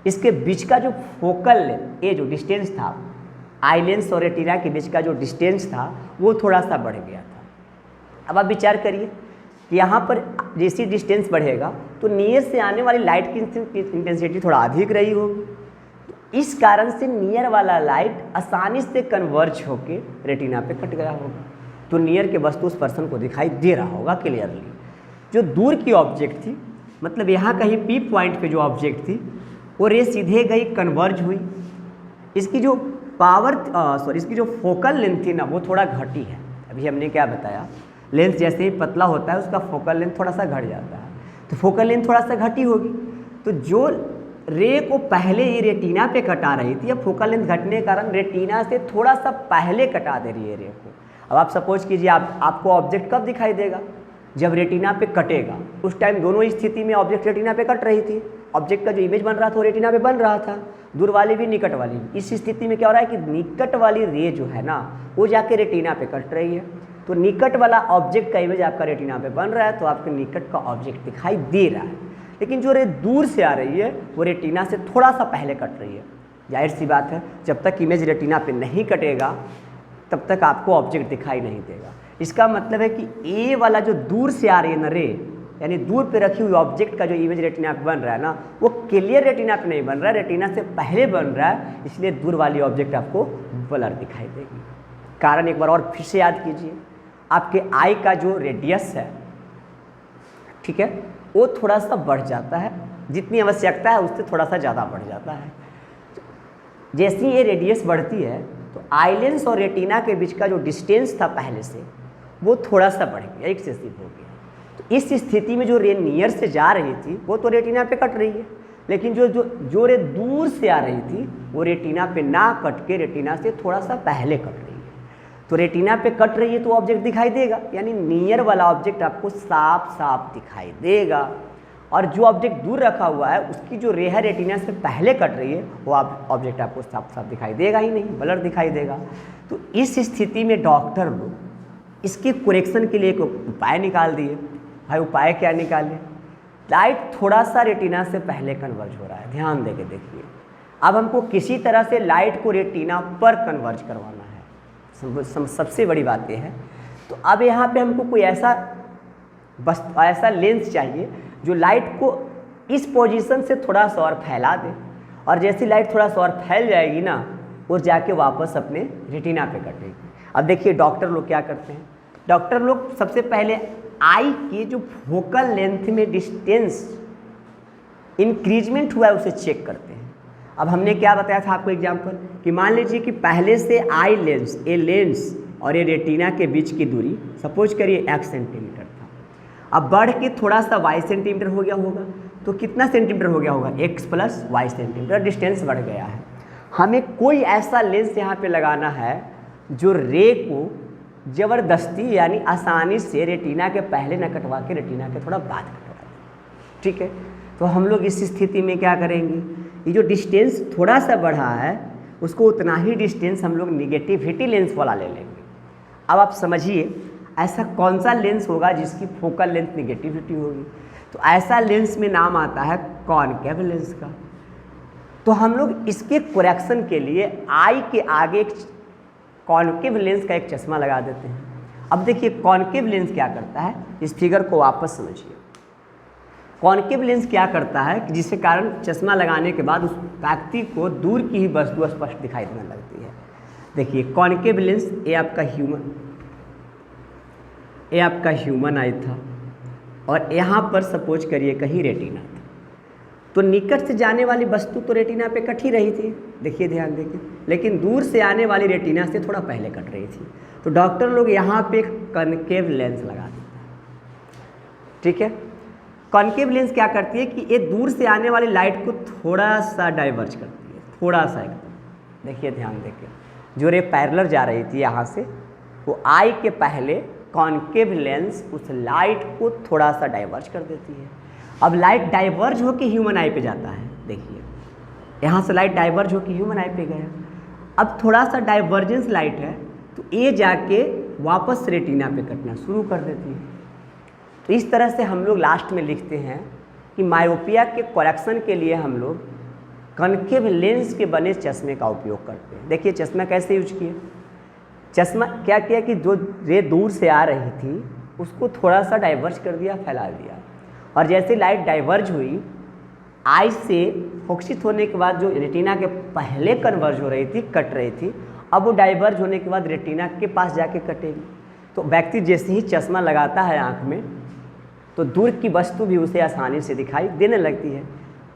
इसके बीच का जो फोकल लेंथ, ये जो डिस्टेंस था, आई लेंस और रेटिना के बीच का जो डिस्टेंस था वो थोड़ा सा बढ़ गया था। अब आप विचार करिए कि यहाँ पर जैसी डिस्टेंस बढ़ेगा तो नियर से आने वाली लाइट की इंटेंसिटी थोड़ा अधिक रही होगी। इस कारण से नियर वाला लाइट आसानी से कन्वर्ज होके रेटिना पे कट गया होगा, तो नियर के वस्तु उस पर्सन को दिखाई दे रहा होगा क्लियरली। जो दूर की ऑब्जेक्ट थी, मतलब यहाँ कहीं पी पॉइंट पे जो ऑब्जेक्ट थी वो रे सीधे गई, कन्वर्ज हुई। इसकी जो इसकी जो फोकल लेंथ थी ना वो थोड़ा घटी है। अभी हमने क्या बताया, लेंस जैसे ही पतला होता है उसका फोकल लेंथ थोड़ा सा घट जाता है, तो फोकल लेंथ थोड़ा सा घटी होगी। तो जो रे को पहले ये रेटिना पे कटा रही थी, अब फोकल लेंथ घटने के कारण रेटिना से थोड़ा सा पहले कटा दे रही है रे को। अब आप सपोज कीजिए आपको ऑब्जेक्ट कब दिखाई देगा, जब रेटिना पे कटेगा। उस टाइम दोनों स्थिति में ऑब्जेक्ट रेटिना पे कट रही थी, ऑब्जेक्ट का जो इमेज बन रहा था वो रेटिना पे बन रहा था, दूर वाली भी निकट वाली भी। इस स्थिति में क्या हो रहा है कि निकट वाली रे जो है ना वो जाके रेटिना पे कट रही है, तो निकट वाला ऑब्जेक्ट का इमेज आपका रेटिना पे बन रहा है, तो आपके निकट का ऑब्जेक्ट दिखाई दे रहा है। लेकिन जो रे दूर से आ रही है वो रेटिना से थोड़ा सा पहले कट रही है। जाहिर सी बात है, जब तक इमेज रेटिना पे नहीं कटेगा तब तक आपको ऑब्जेक्ट दिखाई नहीं देगा। इसका मतलब है कि ए वाला जो दूर से आ रही है ना रे, यानी दूर पे रखी हुई ऑब्जेक्ट का जो इमेज रेटिना पे बन रहा है ना वो क्लियर रेटिना पे नहीं बन रहा है, रेटिना से पहले बन रहा है, इसलिए दूर वाली ऑब्जेक्ट आपको ब्लर दिखाई देगी। कारण एक बार और फिर से याद कीजिए, आपके आई का जो रेडियस है, ठीक है, वो थोड़ा सा बढ़ जाता है, जितनी आवश्यकता है उससे थोड़ा सा ज़्यादा बढ़ जाता है। जैसी ये रेडियस बढ़ती है तो आई लेंस और रेटिना के बीच का जो डिस्टेंस था पहले से वो थोड़ा सा बढ़ गया, एक्सेसिव हो गया। तो इस स्थिति में जो रे नियर से जा रही थी वो तो रेटिना पे कट रही है, लेकिन जो रे दूर से आ रही थी वो रेटिना पे ना कट के रेटिना से थोड़ा सा पहले कट रही है। तो रेटिना पे कट रही है तो ऑब्जेक्ट दिखाई देगा, यानी नियर वाला ऑब्जेक्ट आपको साफ साफ दिखाई देगा, और जो ऑब्जेक्ट दूर रखा हुआ है उसकी जो रे है रेटिना से पहले कट रही है वो ऑब्जेक्ट आपको साफ साफ दिखाई देगा ही नहीं, ब्लर दिखाई देगा। तो इस स्थिति में डॉक्टर लोग इसके करेक्शन के लिए एक उपाय निकाल दिए। भाई उपाय क्या निकाले, लाइट थोड़ा सा रेटिना से पहले कन्वर्ज हो रहा है, ध्यान देके देखिए। अब हमको किसी तरह से लाइट को रेटिना पर कन्वर्ज करवाना है, सबसे बड़ी बात यह है। तो अब यहाँ पे हमको कोई ऐसा लेंस चाहिए जो लाइट को इस पोजीशन से थोड़ा सा और फैला दे, और जैसी लाइट थोड़ा सा और फैल जाएगी ना वो जाके वापस अपने रेटिना पे कटेगी। अब देखिए डॉक्टर लोग क्या करते हैं, डॉक्टर लोग सबसे पहले आई के जो फोकल लेंथ में डिस्टेंस इंक्रीजमेंट हुआ है उसे चेक करते हैं। अब हमने क्या बताया था आपको एग्जाम्पल, कि मान लीजिए कि पहले से आई लेंस, ए लेंस और ये रेटिना के बीच की दूरी सपोज करिए 1 सेंटीमीटर था, अब बढ़ के थोड़ा सा y सेंटीमीटर हो गया होगा, तो कितना सेंटीमीटर हो गया होगा, x plus Y centimetre, distance बढ़ गया है। हमें कोई ऐसा लेंस यहाँ पे लगाना है जो रे को ज़बरदस्ती यानी आसानी से रेटिना के पहले न कटवा के रेटिना के थोड़ा बाद कटवा दें, ठीक है। तो हम लोग इस स्थिति में क्या करेंगे, ये जो डिस्टेंस थोड़ा सा बढ़ा है उसको उतना ही डिस्टेंस हम लोग निगेटिविटी लेंस वाला ले लेंगे। अब आप समझिए ऐसा कौन सा लेंस होगा जिसकी फोकल लेंथ निगेटिविटी होगी, तो ऐसा लेंस में नाम आता है कॉनकेव लेंस का। तो हम लोग इसके करेक्शन के लिए आई के आगे एक कॉनकेव लेंस का एक चश्मा लगा देते हैं। अब देखिए कॉनकेव लेंस क्या करता है, इस फिगर को वापस समझिए। कॉनकेव लेंस क्या करता है कि जिसके कारण चश्मा लगाने के बाद उस व्यक्ति को दूर की ही वस्तु स्पष्ट दिखाई देने लगती है। देखिए कॉनकेव लेंस, ये आपका ह्यूमन आई था और यहाँ पर सपोज करिए कहीं रेटिना था, तो निकट से जाने वाली वस्तु तो रेटिना पे कट ही रही थी, देखिए ध्यान देखिए, लेकिन दूर से आने वाली रेटिना से थोड़ा पहले कट रही थी। तो डॉक्टर लोग यहाँ पे कॉनकेव लेंस लगा देते हैं, ठीक है। कॉनकेव लेंस क्या करती है कि ये दूर से आने वाली लाइट को थोड़ा सा डाइवर्ज करती है, थोड़ा सा एकदम, देखिए ध्यान देखिए, जो रे पैरेलल जा रही थी यहाँ से वो आई के पहले कॉन्केव लेंस उस लाइट को थोड़ा सा डाइवर्ज कर देती है। अब लाइट डाइवर्ज होकर ह्यूमन आई पे जाता है, देखिए यहाँ से लाइट डाइवर्ज होकर ह्यूमन आई पे गया। अब थोड़ा सा डाइवर्जेंस लाइट है तो ये जाके वापस रेटिना पे कटना शुरू कर देती है। तो इस तरह से हम लोग लास्ट में लिखते हैं कि मायोपिया के करेक्शन के लिए हम लोग कॉन्केव लेंस के बने चश्मे का उपयोग करते हैं। देखिए चश्मा कैसे यूज किए, चश्मा क्या किया कि जो रे दूर से आ रही थी उसको थोड़ा सा डाइवर्ज कर दिया, फैला दिया, और जैसे लाइट डाइवर्ज हुई आई से फोकसित होने के बाद जो रेटिना के पहले कन्वर्ज हो रही थी, कट रही थी, अब वो डाइवर्ज होने के बाद रेटिना के पास जाके कटेगी। तो व्यक्ति जैसे ही चश्मा लगाता है आँख में तो दूर की वस्तु भी उसे आसानी से दिखाई देने लगती है।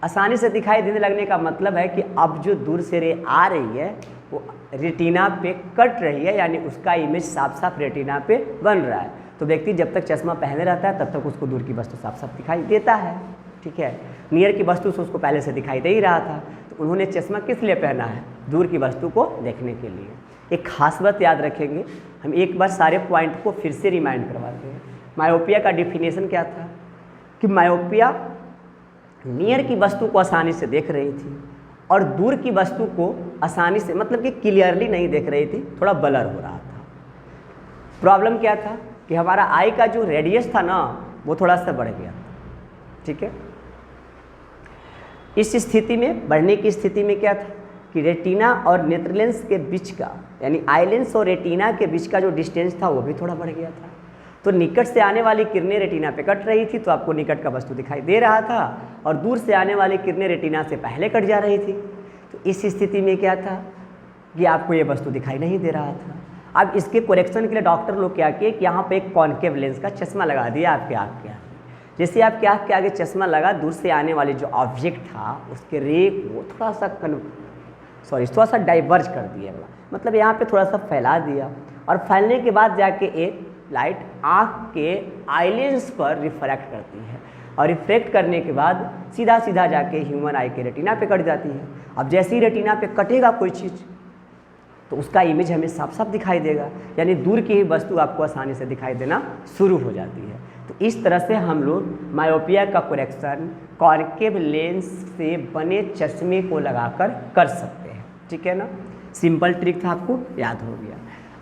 आसानी से दिखाई देने लगने का मतलब है कि अब जो दूर से रे आ रही है वो रेटिना पे कट रही है, यानी उसका इमेज साफ साफ रेटिना पे बन रहा है। तो व्यक्ति जब तक चश्मा पहने रहता है तब तक उसको दूर की वस्तु साफ साफ दिखाई देता है, ठीक है। नियर की वस्तु से उसको पहले से दिखाई दे ही रहा था, तो उन्होंने चश्मा किस लिए पहना है, दूर की वस्तु को देखने के लिए। एक खास बात याद रखेंगे, हम एक बार सारे पॉइंट को फिर से रिमाइंड करवाते हैं। मायोपिया का डिफिनेशन क्या था कि मायोपिया नियर की वस्तु को आसानी से देख रही थी और दूर की वस्तु को आसानी से, मतलब कि क्लियरली नहीं देख रही थी, थोड़ा ब्लर हो रहा था। प्रॉब्लम क्या था कि हमारा आई का जो रेडियस था ना वो थोड़ा सा बढ़ गया था, ठीक है। इस स्थिति में, बढ़ने की स्थिति में क्या था कि रेटिना और नेत्र लेंस के बीच का, यानी आई लेंस और रेटिना के बीच का जो डिस्टेंस था वो भी थोड़ा बढ़ गया था। तो निकट से आने वाली किरणें रेटिना पे कट रही थी तो आपको निकट का वस्तु दिखाई दे रहा था, और दूर से आने वाली किरणें रेटिना से पहले कट जा रही थी। तो इस स्थिति में क्या था कि आपको ये वस्तु दिखाई नहीं दे रहा था। अब इसके करेक्शन के लिए डॉक्टर लोग क्या किए कि यहाँ पे एक कॉन्केव लेंस का चश्मा लगा दिया आपके आँख के आगे। जैसे आपके आँख के आगे चश्मा लगा, दूर से आने वाले जो ऑब्जेक्ट था उसके रे को थोड़ा सा डाइवर्ज कर दिया, मतलब यहाँ पे थोड़ा सा फैला दिया, और फैलने के बाद जाके एक लाइट आँख के आईलेंस पर रिफ्रैक्ट करती है, और रिफ्रैक्ट करने के बाद सीधा सीधा जाके ह्यूमन आई के रेटिना पे कट जाती है। अब जैसे ही रेटिना पे कटेगा कोई चीज़ तो उसका इमेज हमें साफ साफ दिखाई देगा, यानी दूर की ही वस्तु आपको आसानी से दिखाई देना शुरू हो जाती है। तो इस तरह से हम लोग मायोपिया का करेक्शन कॉन्केव लेंस से बने चश्मे को लगाकर कर सकते हैं, ठीक है ना। सिंपल ट्रिक था, आपको याद हो गया।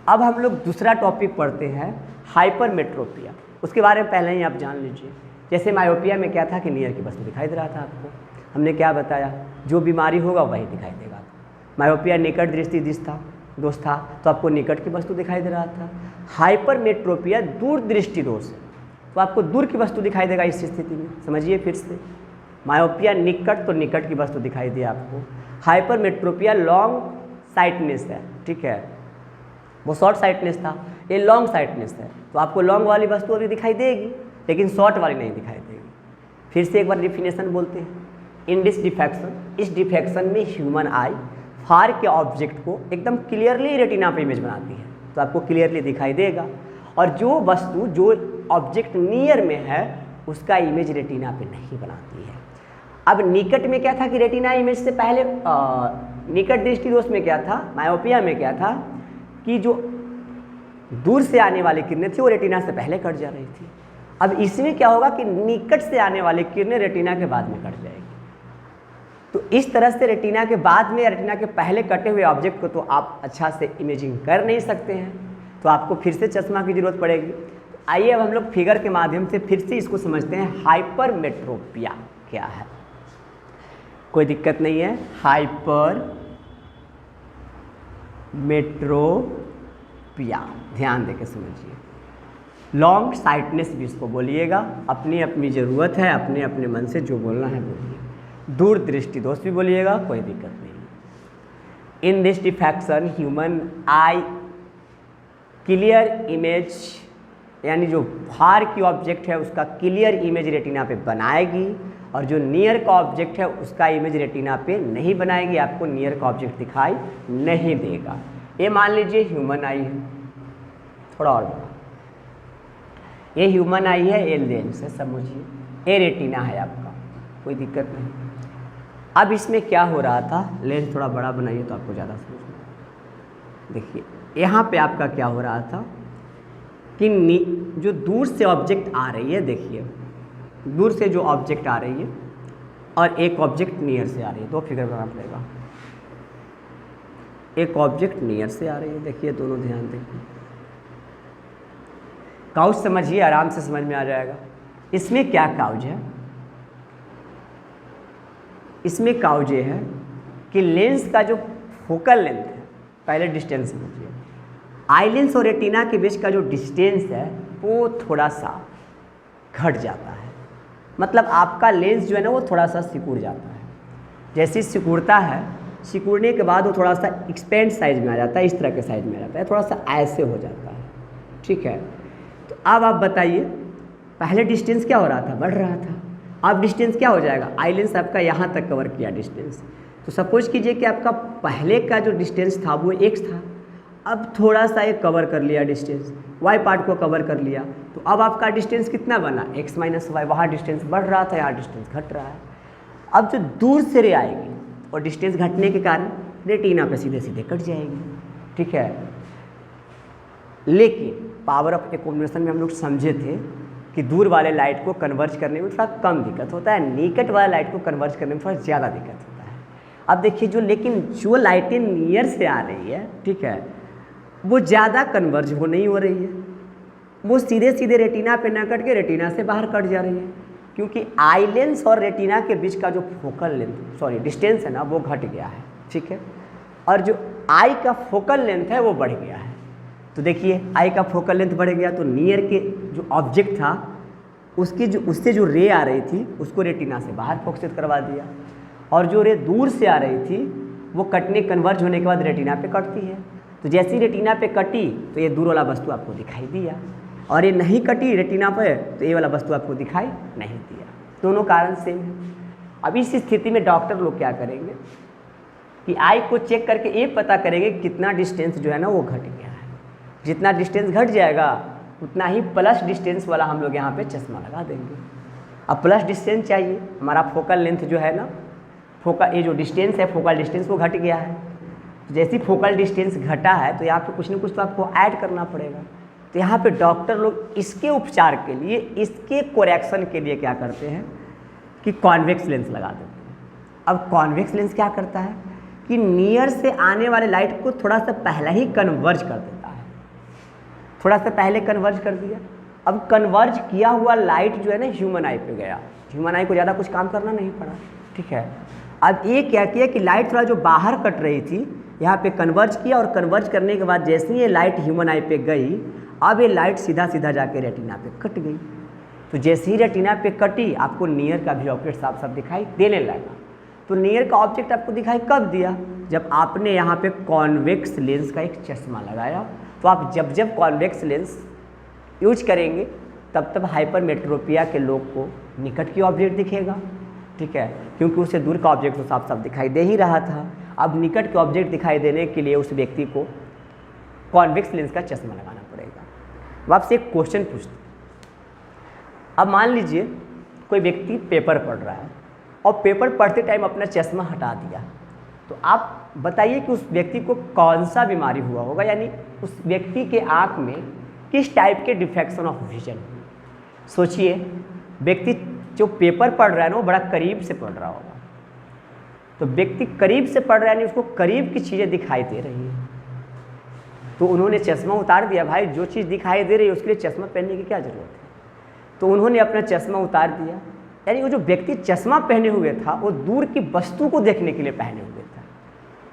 अब हम लोग दूसरा टॉपिक पढ़ते हैं, हाइपरमेट्रोपिया। उसके बारे में पहले ही आप जान लीजिए। जैसे मायोपिया में क्या था कि नियर की वस्तु दिखाई दे रहा था आपको, हमने क्या बताया, जो बीमारी होगा वही दिखाई देगा। मायोपिया निकट दृष्टि दोष था तो आपको निकट की वस्तु दिखाई दे रहा था। हाइपरमेट्रोपिया दूर दृष्टि दोष है तो आपको दूर की वस्तु दिखाई देगा। इस स्थिति में समझिए फिर से, मायोपिया निकट तो निकट की वस्तु दिखाई दे आपको। हाइपरमेट्रोपिया लॉन्ग साइटनेस है, ठीक है, वो शॉर्ट साइटनेस था, ये लॉन्ग साइटनेस है, तो आपको लॉन्ग वाली वस्तु अभी दिखाई देगी लेकिन शॉर्ट वाली नहीं दिखाई देगी। फिर से एक बार डिफिनेशन बोलते हैं, इन दिस डिफेक्शन, इस डिफेक्शन में ह्यूमन आई फार के ऑब्जेक्ट को एकदम क्लियरली रेटिना पे इमेज बनाती है, तो आपको क्लियरली दिखाई देगा, और जो वस्तु, जो ऑब्जेक्ट नियर में है उसका इमेज रेटिना पे नहीं बनाती है। अब निकट में क्या था कि रेटिना इमेज से पहले, निकट दृष्टि दोष में क्या था, मायोपिया में क्या था कि जो दूर से आने वाली किरणें थी वो रेटिना से पहले कट जा रही थी। अब इसमें क्या होगा कि निकट से आने वाली किरणें रेटिना के बाद में कट जाएगी। तो इस तरह से रेटिना के बाद में या रेटिना के पहले कटे हुए ऑब्जेक्ट को तो आप अच्छा से इमेजिंग कर नहीं सकते हैं, तो आपको फिर से चश्मा की जरूरत पड़ेगी। तो आइए अब हम लोग फिगर के माध्यम से फिर से इसको समझते हैं, हाइपरमेट्रोपिया क्या है। कोई दिक्कत नहीं है, हाइपरमेट्रोपिया ध्यान देके समझिए। लॉन्ग साइटनेस भी इसको बोलिएगा, अपनी अपनी ज़रूरत है, अपने अपने मन से जो बोलना है बोलिए। दूर दृष्टि दोष भी बोलिएगा, कोई दिक्कत नहीं। In this defection human I clear image, यानी जो फार की ऑब्जेक्ट है उसका क्लियर इमेज रेटिना पे बनाएगी, और जो नियर का ऑब्जेक्ट है उसका इमेज रेटिना पे नहीं बनाएगी, आपको नियर का ऑब्जेक्ट दिखाई नहीं देगा। ये मान लीजिए ह्यूमन आई है, थोड़ा और बड़ा, ये ह्यूमन आई है, ये लेंस है, समझिए, ये रेटिना है आपका, कोई दिक्कत नहीं। अब इसमें क्या हो रहा था, लेंस थोड़ा बड़ा बनाइए तो आपको ज़्यादा समझ में। देखिए यहाँ पे आपका क्या हो रहा था कि जो दूर से ऑब्जेक्ट आ रही है, देखिए दूर से जो ऑब्जेक्ट आ रही है और एक ऑब्जेक्ट नियर से आ रही है, दो फिगर बनाना पड़ेगा। एक ऑब्जेक्ट नियर से आ रही है, देखिए दोनों ध्यान देखिए। काउच समझिए, आराम से समझ में आ जाएगा। इसमें क्या काउच है, इसमें काउच ये है कि लेंस का जो फोकल लेंथ है, पहले डिस्टेंस समझिए, आई लेंस और रेटिना के बीच का जो डिस्टेंस है वो थोड़ा सा घट जाता है। मतलब आपका लेंस जो है ना वो थोड़ा सा सिकुड़ जाता है। जैसे ही सिकुड़ता है, सिकुड़ने के बाद वो थोड़ा सा एक्सपेंड साइज में आ जाता है, इस तरह के साइज में आ जाता है, थोड़ा सा ऐसे हो जाता है। ठीक है, तो अब आप बताइए, पहले डिस्टेंस क्या हो रहा था, बढ़ रहा था। अब डिस्टेंस क्या हो जाएगा, आई लेंस आपका यहाँ तक कवर किया डिस्टेंस। तो सपोज कीजिए कि आपका पहले का जो डिस्टेंस था वो x था, अब थोड़ा सा एक कवर कर लिया डिस्टेंस, y पार्ट को कवर कर लिया, तो अब आपका डिस्टेंस कितना बना, x माइनस वाई। वहाँ डिस्टेंस बढ़ रहा था, यहाँ डिस्टेंस घट रहा है। अब जो दूर से रे आएगी और डिस्टेंस घटने के कारण रेटिना पे सीधे सीधे कट जाएगी। ठीक है, लेकिन पावर ऑफ एकोमोडेशन में हम लोग समझे थे कि दूर वाले लाइट को कन्वर्ज करने में थोड़ा कम दिक्कत होता है, निकट वाले लाइट को कन्वर्ज करने में थोड़ा ज़्यादा दिक्कत होता है। अब देखिए जो लाइटें नियर से आ रही है, ठीक है, वो ज़्यादा कन्वर्ज नहीं हो रही है, वो सीधे सीधे रेटिना पे ना कट के रेटिना से बाहर कट जा रही है, क्योंकि आई लेंस और रेटिना के बीच का जो फोकल लेंथ डिस्टेंस है ना वो घट गया है। ठीक है, और जो आई का फोकल लेंथ है वो बढ़ गया है। तो देखिए आई का फोकल लेंथ बढ़ गया तो नियर के जो ऑब्जेक्ट था उससे जो रे आ रही थी उसको रेटिना से बाहर फोकसित करवा दिया, और जो रे दूर से आ रही थी वो कटने कन्वर्ज होने के बाद रेटिना पे कटती है। तो जैसे ही रेटिना पे कटी तो ये दूर वाला वस्तु आपको दिखाई दिया, और ये नहीं कटी रेटिना पे तो ये वाला वस्तु आपको दिखाई नहीं दिया। दोनों कारण सेम है। अब इस स्थिति में डॉक्टर लोग क्या करेंगे कि आई को चेक करके ये पता करेंगे कितना डिस्टेंस जो है ना वो घट गया है। जितना डिस्टेंस घट जाएगा उतना ही प्लस डिस्टेंस वाला हम लोग यहाँ पे चश्मा लगा देंगे। अब प्लस डिस्टेंस चाहिए, हमारा फोकल लेंथ जो है ना, ये जो डिस्टेंस है फोकल डिस्टेंस वो घट गया है। जैसे ही फोकल डिस्टेंस घटा है तो यहाँ पे कुछ न कुछ तो आपको ऐड करना पड़ेगा। तो यहाँ पे डॉक्टर लोग इसके उपचार के लिए, इसके कोरेक्शन के लिए क्या करते हैं कि कॉन्वेक्स लेंस लगा देते हैं। अब कॉन्वेक्स लेंस क्या करता है कि नियर से आने वाले लाइट को थोड़ा सा पहले ही कन्वर्ज कर देता है, थोड़ा सा पहले कन्वर्ज कर दिया। अब कन्वर्ज किया हुआ लाइट जो है ना ह्यूमन आई पे गया, ह्यूमन आई को ज़्यादा कुछ काम करना नहीं पड़ा। ठीक है, अब ये क्या किया कि लाइट थोड़ा जो बाहर कट रही थी यहाँ पे कन्वर्ज किया, और कन्वर्ज करने के बाद जैसे ही ये लाइट ह्यूमन आई पे गई, अब ये लाइट सीधा सीधा जाके रेटिना पे कट गई। तो जैसे ही रेटिना पे कटी आपको नियर का भी ऑब्जेक्ट साफ साफ दिखाई देने लगा। तो नियर का ऑब्जेक्ट आपको दिखाई कब दिया, जब आपने यहाँ पे कॉन्वेक्स लेंस का एक चश्मा लगाया। तो आप जब जब कॉन्वेक्स लेंस यूज करेंगे तब तब हाइपरमेट्रोपिया के लोग को निकट की ऑब्जेक्ट दिखेगा। ठीक है, क्योंकि उसे दूर का ऑब्जेक्ट तो साफ साफ दिखाई दे ही रहा था। अब निकट के ऑब्जेक्ट दिखाई देने के लिए उस व्यक्ति को कॉन्वेक्स लेंस का चश्मा लगाना पड़ेगा। अब आपसे एक क्वेश्चन पूछते, अब मान लीजिए कोई व्यक्ति पेपर पढ़ रहा है और पेपर पढ़ते टाइम अपना चश्मा हटा दिया, तो आप बताइए कि उस व्यक्ति को कौन सा बीमारी हुआ होगा, यानी उस व्यक्ति के आँख में किस टाइप के डिफेक्शन ऑफ विजन। सोचिए, व्यक्ति जो पेपर पढ़ रहा है ना वो बड़ा करीब से पढ़ रहा होगा, तो व्यक्ति करीब से पढ़ रहा है यानी उसको करीब की चीज़ें दिखाई दे रही है, तो उन्होंने चश्मा उतार दिया। भाई जो चीज़ दिखाई दे रही है उसके लिए चश्मा पहनने की क्या ज़रूरत है, तो उन्होंने अपना चश्मा उतार दिया। यानी वो जो व्यक्ति चश्मा पहने हुए था वो दूर की वस्तु को देखने के लिए पहने हुए था।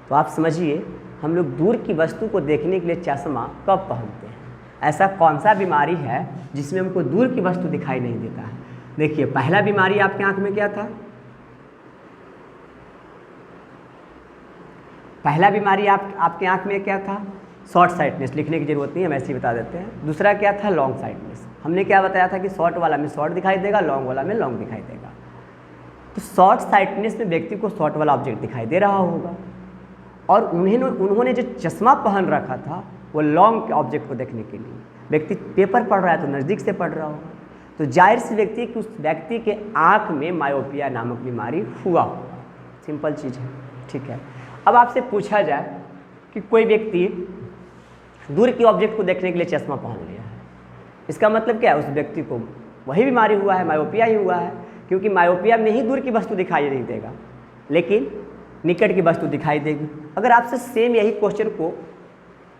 तो आप समझिए, हम लोग दूर की वस्तु को देखने के लिए चश्मा कब पहनते हैं, ऐसा कौन सा बीमारी है जिसमें हमको दूर की वस्तु दिखाई नहीं देता है। देखिए, पहला बीमारी आपके आँख में क्या था, पहला बीमारी आपके आँख में क्या था, शॉर्ट साइटनेस। लिखने की जरूरत नहीं है, हम ऐसे ही बता देते हैं। दूसरा क्या था, लॉन्ग साइटनेस। हमने क्या बताया था कि शॉर्ट वाला में शॉर्ट दिखाई देगा, लॉन्ग वाला में लॉन्ग दिखाई देगा। तो शॉर्ट साइटनेस में व्यक्ति को शॉर्ट वाला ऑब्जेक्ट दिखाई दे रहा होगा, और उन्होंने जो चश्मा पहन रखा था वो लॉन्ग के ऑब्जेक्ट को देखने के लिए। व्यक्ति पेपर पढ़ रहा है तो नज़दीक से पढ़ रहा होगा, तो जाहिर सी व्यक्ति कि उस व्यक्ति के आँख में मायोपिया नामक बीमारी हुआ होगा। सिंपल चीज़ है। ठीक है, अब आपसे पूछा जाए कि कोई व्यक्ति दूर के ऑब्जेक्ट को देखने के लिए चश्मा पहन लिया है, इसका मतलब क्या है, उस व्यक्ति को वही बीमारी हुआ है, मायोपिया ही हुआ है, क्योंकि मायोपिया में ही दूर की वस्तु दिखाई नहीं देगा लेकिन निकट की वस्तु दिखाई देगी। अगर आपसे सेम यही क्वेश्चन को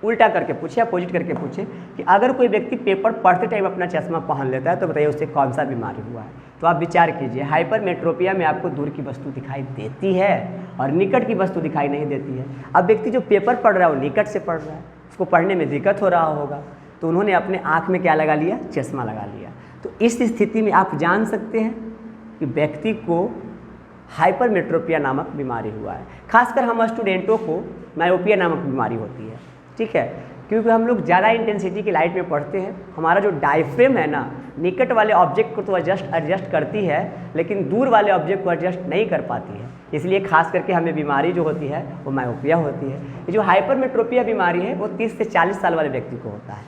उल्टा करके पूछे, अपोजिट करके पूछे कि अगर कोई व्यक्ति पेपर पढ़ते टाइम अपना चश्मा पहन लेता है तो बताइए उससे कौन सा बीमारी हुआ है। तो आप विचार कीजिए, हाइपरमेट्रोपिया में आपको दूर की वस्तु दिखाई देती है और निकट की वस्तु दिखाई नहीं देती है। अब व्यक्ति जो पेपर पढ़ रहा है वो निकट से पढ़ रहा है, उसको पढ़ने में दिक्कत हो रहा होगा, तो उन्होंने अपने आँख में क्या लगा लिया, चश्मा लगा लिया। तो इस स्थिति में आप जान सकते हैं कि व्यक्ति को हाइपरमेट्रोपिया नामक बीमारी हुआ है। खासकर हम स्टूडेंटों को मायोपिया नामक बीमारी होती है, ठीक है, क्योंकि हम लोग ज़्यादा इंटेंसिटी की लाइट में पढ़ते हैं। हमारा जो डायफ्रेम है ना, निकट वाले ऑब्जेक्ट को तो एडजस्ट करती है लेकिन दूर वाले ऑब्जेक्ट को एडजस्ट नहीं कर पाती है, इसलिए खास करके हमें बीमारी जो होती है वो मायोपिया होती है। ये जो हाइपरमेट्रोपिया बीमारी है वो 30 से 40 साल वाले व्यक्ति को होता है।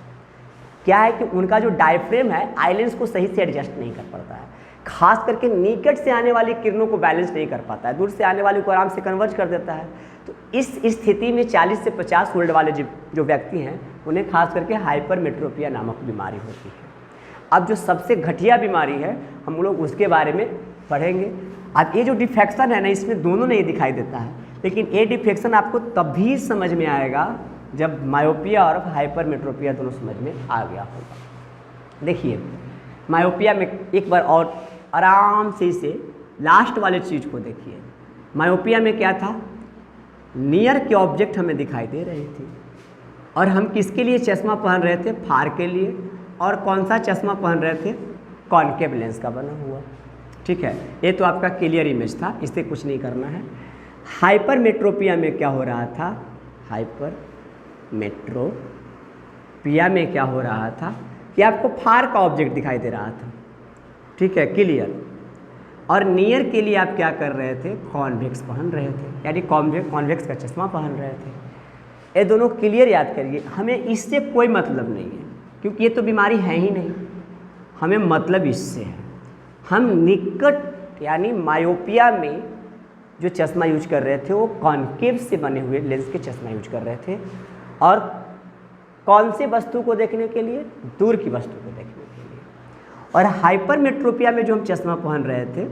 क्या है कि उनका जो डायफ्रेम है आईलेंस को सही से एडजस्ट नहीं कर पाता है, खास करके निकट से आने वाली किरणों को बैलेंस नहीं कर पाता है, दूर से आने वाली को आराम से कन्वर्ज कर देता है। तो इस स्थिति में 40 से 50 वर्ल्ड वाले जो व्यक्ति हैं उन्हें खास करके हाइपरमेट्रोपिया नामक बीमारी होती है। अब जो सबसे घटिया बीमारी है हम लोग उसके बारे में पढ़ेंगे। अब ये जो डिफेक्शन है ना, इसमें दोनों नहीं दिखाई देता है, लेकिन ये डिफेक्शन आपको तभी समझ में आएगा जब मायोपिया और हाइपरमेट्रोपिया दोनों समझ में आ गया होगा। देखिए, मायोपिया में एक बार और आराम से इसे लास्ट वाले चीज़ को देखिए। मायोपिया में क्या था, नियर के ऑब्जेक्ट हमें दिखाई दे रहे थे और हम किसके लिए चश्मा पहन रहे थे, फार के लिए, और कौन सा चश्मा पहन रहे थे, कॉनकेव लेंस का बना हुआ, ठीक है। ये तो आपका क्लियर इमेज था, इससे कुछ नहीं करना है। हाइपरमेट्रोपिया में क्या हो रहा था, हाइपरमेट्रोपिया में क्या हो रहा था कि आपको फार का ऑब्जेक्ट दिखाई दे रहा था, ठीक है, क्लियर, और नियर के लिए आप क्या कर रहे थे, कॉन्वेक्स पहन रहे थे, यानी कॉन्वेक्स का चश्मा पहन रहे थे। ये दोनों क्लियर याद करिए, हमें इससे कोई मतलब नहीं है क्योंकि ये तो बीमारी है ही नहीं, हमें मतलब इससे है। हम निकट यानी मायोपिया में जो चश्मा यूज कर रहे थे वो कॉन्केव से बने हुए लेंस के चश्मा यूज कर रहे थे, और कौन से वस्तु को देखने के लिए, दूर की वस्तु को देखने के लिए। और हाइपरमेट्रोपिया में जो हम चश्मा पहन रहे थे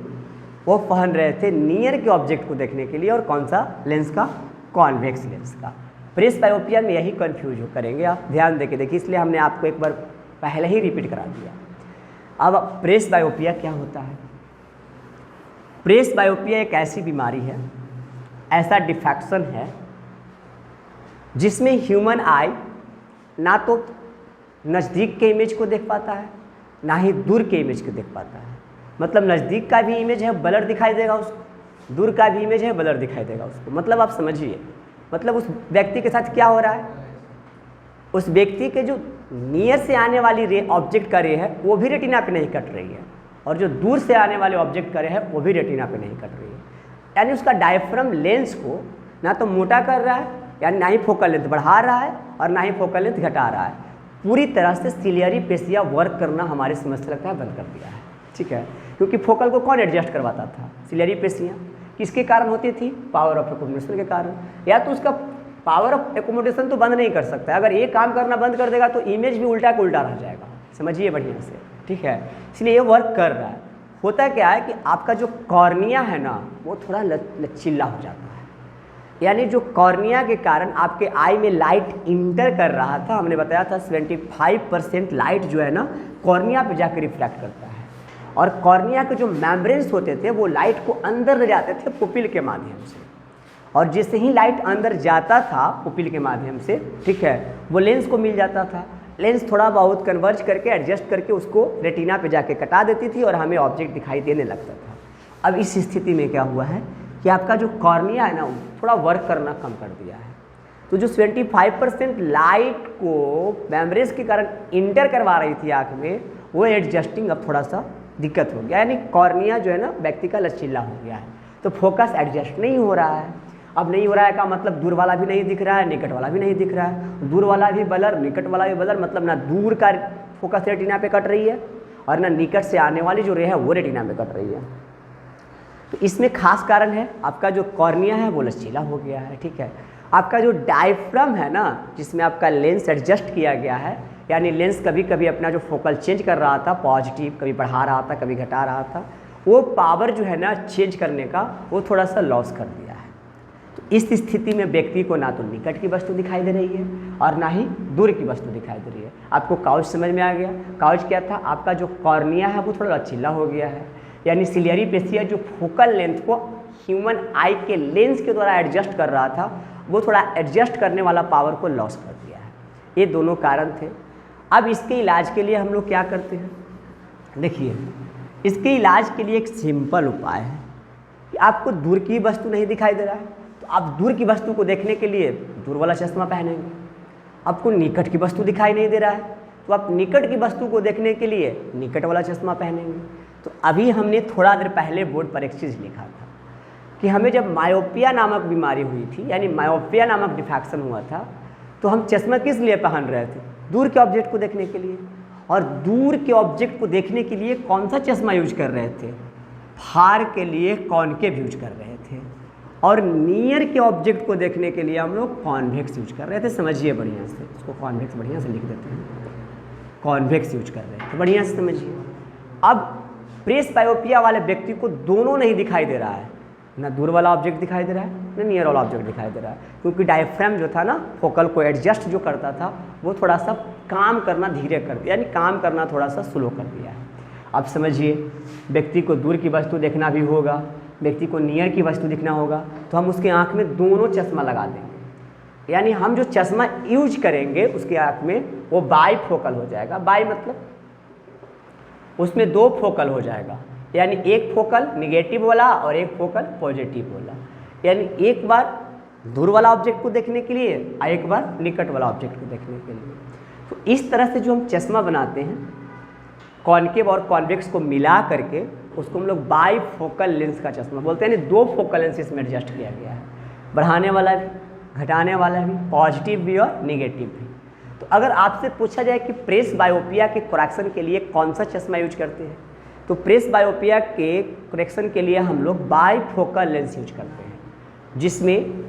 वो पहन रहे थे नियर के ऑब्जेक्ट को देखने के लिए, और कौन सा लेंस का, कॉन्वेक्स लेंस का। प्रेस बायोपिया में यही कन्फ्यूज करेंगे आप, ध्यान देके देखिए, इसलिए हमने आपको एक बार पहले ही रिपीट करा दिया। अब प्रेस बायोपिया क्या होता है, प्रेस बायोपिया एक ऐसी बीमारी है, ऐसा डिफेक्शन है जिसमें ह्यूमन आई ना तो नज़दीक के इमेज को देख पाता है ना ही दूर के इमेज को देख पाता है। मतलब नज़दीक का भी इमेज है ब्लर दिखाई देगा उसको, दूर का भी इमेज है ब्लर दिखाई देगा उसको। मतलब आप समझिए, मतलब उस व्यक्ति के साथ क्या हो रहा है, उस व्यक्ति के जो नियर से आने वाली रे ऑब्जेक्ट का रे है वो भी रेटिना पे नहीं कट रही है, और जो दूर से आने वाले ऑब्जेक्ट का रे है वो भी रेटिना पे नहीं कट रही है। यानी उसका डायफ्राम लेंस को ना तो मोटा कर रहा है, यानी ना ही फोकल लेंथ बढ़ा रहा है और ना ही फोकल लेंथ घटा रहा है। पूरी तरह से सिलियरी पेशियाँ वर्क करना हमारे समझ से लगता है बंद कर दिया है, ठीक है, क्योंकि फोकल को कौन एडजस्ट करवाता था, सिलियरी पेशियाँ। किसके कारण होती थी, पावर ऑफ एकोमोडेशन के कारण। या तो उसका पावर ऑफ एकोमोडेशन तो बंद नहीं कर सकता, अगर ये काम करना बंद कर देगा तो इमेज भी उल्टा का उल्टा रह जाएगा, समझिए बढ़िया से, ठीक है। इसलिए ये वर्क कर रहा है। होता क्या है कि आपका जो कॉर्निया है ना वो थोड़ा लचीला हो जाता है, यानी जो कॉर्निया के कारण आपके आई में लाइट इंटर कर रहा था, हमने बताया था 75% लाइट जो है ना कॉर्निया पे जाकर रिफ्लेक्ट करता है, और कॉर्निया के जो मेम्ब्रेन्स होते थे वो लाइट को अंदर ले जाते थे पुपिल के माध्यम से, और जैसे ही लाइट अंदर जाता था पुपिल के माध्यम से, ठीक है, वो लेंस को मिल जाता था। लेंस थोड़ा बहुत कन्वर्ज करके एडजस्ट करके उसको रेटिना पे जाके कटा देती थी और हमें ऑब्जेक्ट दिखाई देने लगता था। अब इस स्थिति में क्या हुआ है कि आपका जो कॉर्निया है ना थोड़ा वर्क करना कम कर दिया है, तो जो 75% लाइट को मेम्ब्रेन्स के कारण इंटर करवा रही थी आँख में, वो एडजस्टिंग अब थोड़ा सा दिक्कत हो गया, यानी कॉर्निया जो है ना व्यक्ति का लचीला हो गया है, तो फोकस एडजस्ट नहीं हो रहा है। अब नहीं हो रहा है का मतलब दूर वाला भी नहीं दिख रहा है, निकट वाला भी नहीं दिख रहा है, दूर वाला भी ब्लर, निकट वाला भी ब्लर, मतलब ना दूर का फोकस रेटिना पे कट रही है और ना निकट से आने वाली जो रे है वो रेटिना पे कट रही है। तो इसमें खास कारण है आपका जो कॉर्निया है वो लचीला हो गया है, ठीक है। आपका जो डायफ्राम है ना जिसमें आपका लेंस एडजस्ट किया गया है, यानी लेंस कभी कभी अपना जो फोकल चेंज कर रहा था, पॉजिटिव कभी बढ़ा रहा था कभी घटा रहा था, वो पावर जो है ना चेंज करने का वो थोड़ा सा लॉस कर दिया है। तो इस स्थिति में व्यक्ति को ना तो निकट की वस्तु दिखाई दे रही है और ना ही दूर की वस्तु दिखाई दे रही है। आपको काउच समझ में आ गया? काउच क्या था? आपका जो कॉर्निया है वो थोड़ा लचीला हो गया है, यानी सिलियरी प्लेसिया जो फोकल लेंथ को ह्यूमन आई के लेंस के द्वारा एडजस्ट कर रहा था, वो थोड़ा एडजस्ट करने वाला पावर को लॉस कर दिया है। ये दोनों कारण थे। अब इसके इलाज के लिए हम लोग क्या करते हैं? देखिए, इसके इलाज के लिए एक सिंपल उपाय है कि आपको दूर की वस्तु नहीं दिखाई दे रहा है तो आप दूर की वस्तु को देखने के लिए दूर वाला चश्मा पहनेंगे। आपको निकट की वस्तु दिखाई नहीं दे रहा है तो आप निकट की वस्तु को देखने के लिए निकट वाला चश्मा पहनेंगे। तो अभी हमने थोड़ा देर पहले बोर्ड पर एक चीज़ लिखा था कि हमें जब मायोपिया नामक बीमारी हुई थी, यानी मायोपिया नामक डिफेक्शन हुआ था, तो हम चश्मा किस लिए पहन रहे थे? दूर के ऑब्जेक्ट को देखने के लिए। और दूर के ऑब्जेक्ट को देखने के लिए कौन सा चश्मा यूज कर रहे थे? फार के लिए कॉनकेव यूज कर रहे थे, और नियर के ऑब्जेक्ट को देखने के लिए हम लोग कॉन्वेक्स यूज कर रहे थे। समझिए बढ़िया से, इसको कॉन्वेक्स बढ़िया से लिख देते हैं, कॉन्वेक्स यूज कर रहे थे, बढ़िया से समझिए। अब प्रेस बायोपिया वाले व्यक्ति को दोनों नहीं दिखाई दे रहा है, ना दूर वाला ऑब्जेक्ट दिखाई दे रहा है ना नियर वाला ऑब्जेक्ट दिखाई दे रहा है, क्योंकि डायफ्राम जो था ना फोकल को एडजस्ट जो करता था वो थोड़ा सा काम करना धीरे कर दिया, यानी काम करना थोड़ा सा स्लो कर दिया है। अब समझिए, व्यक्ति को दूर की वस्तु देखना भी होगा, व्यक्ति को नियर की वस्तु दिखना होगा, तो हम उसके आँख में दोनों चश्मा लगा देंगे। यानी हम जो चश्मा यूज करेंगे उसके आँख में वो बाई फोकल हो जाएगा। बाई मतलब उसमें दो फोकल हो जाएगा, यानी एक फोकल निगेटिव वाला और एक फोकल पॉजिटिव वाला, यानी एक बार दूर वाला ऑब्जेक्ट को देखने के लिए और एक बार निकट वाला ऑब्जेक्ट को देखने के लिए। तो इस तरह से जो हम चश्मा बनाते हैं, कॉनकेव और कॉन्वेक्स को मिला करके उसको हम लोग बाई फोकल लेंस का चश्मा बोलते हैं। यानी दो फोकल लेंस इसमें एडजस्ट किया गया है, बढ़ाने वाला भी घटाने वाला भी, पॉजिटिव भी और निगेटिव भी। तो अगर आपसे पूछा जाए कि प्रेस बायोपिया के करेक्शन के लिए कौन सा चश्मा यूज करते हैं, तो प्रेस बायोपिया के करेक्शन के लिए हम लोग बाई फोकल लेंस यूज करते हैं, जिसमें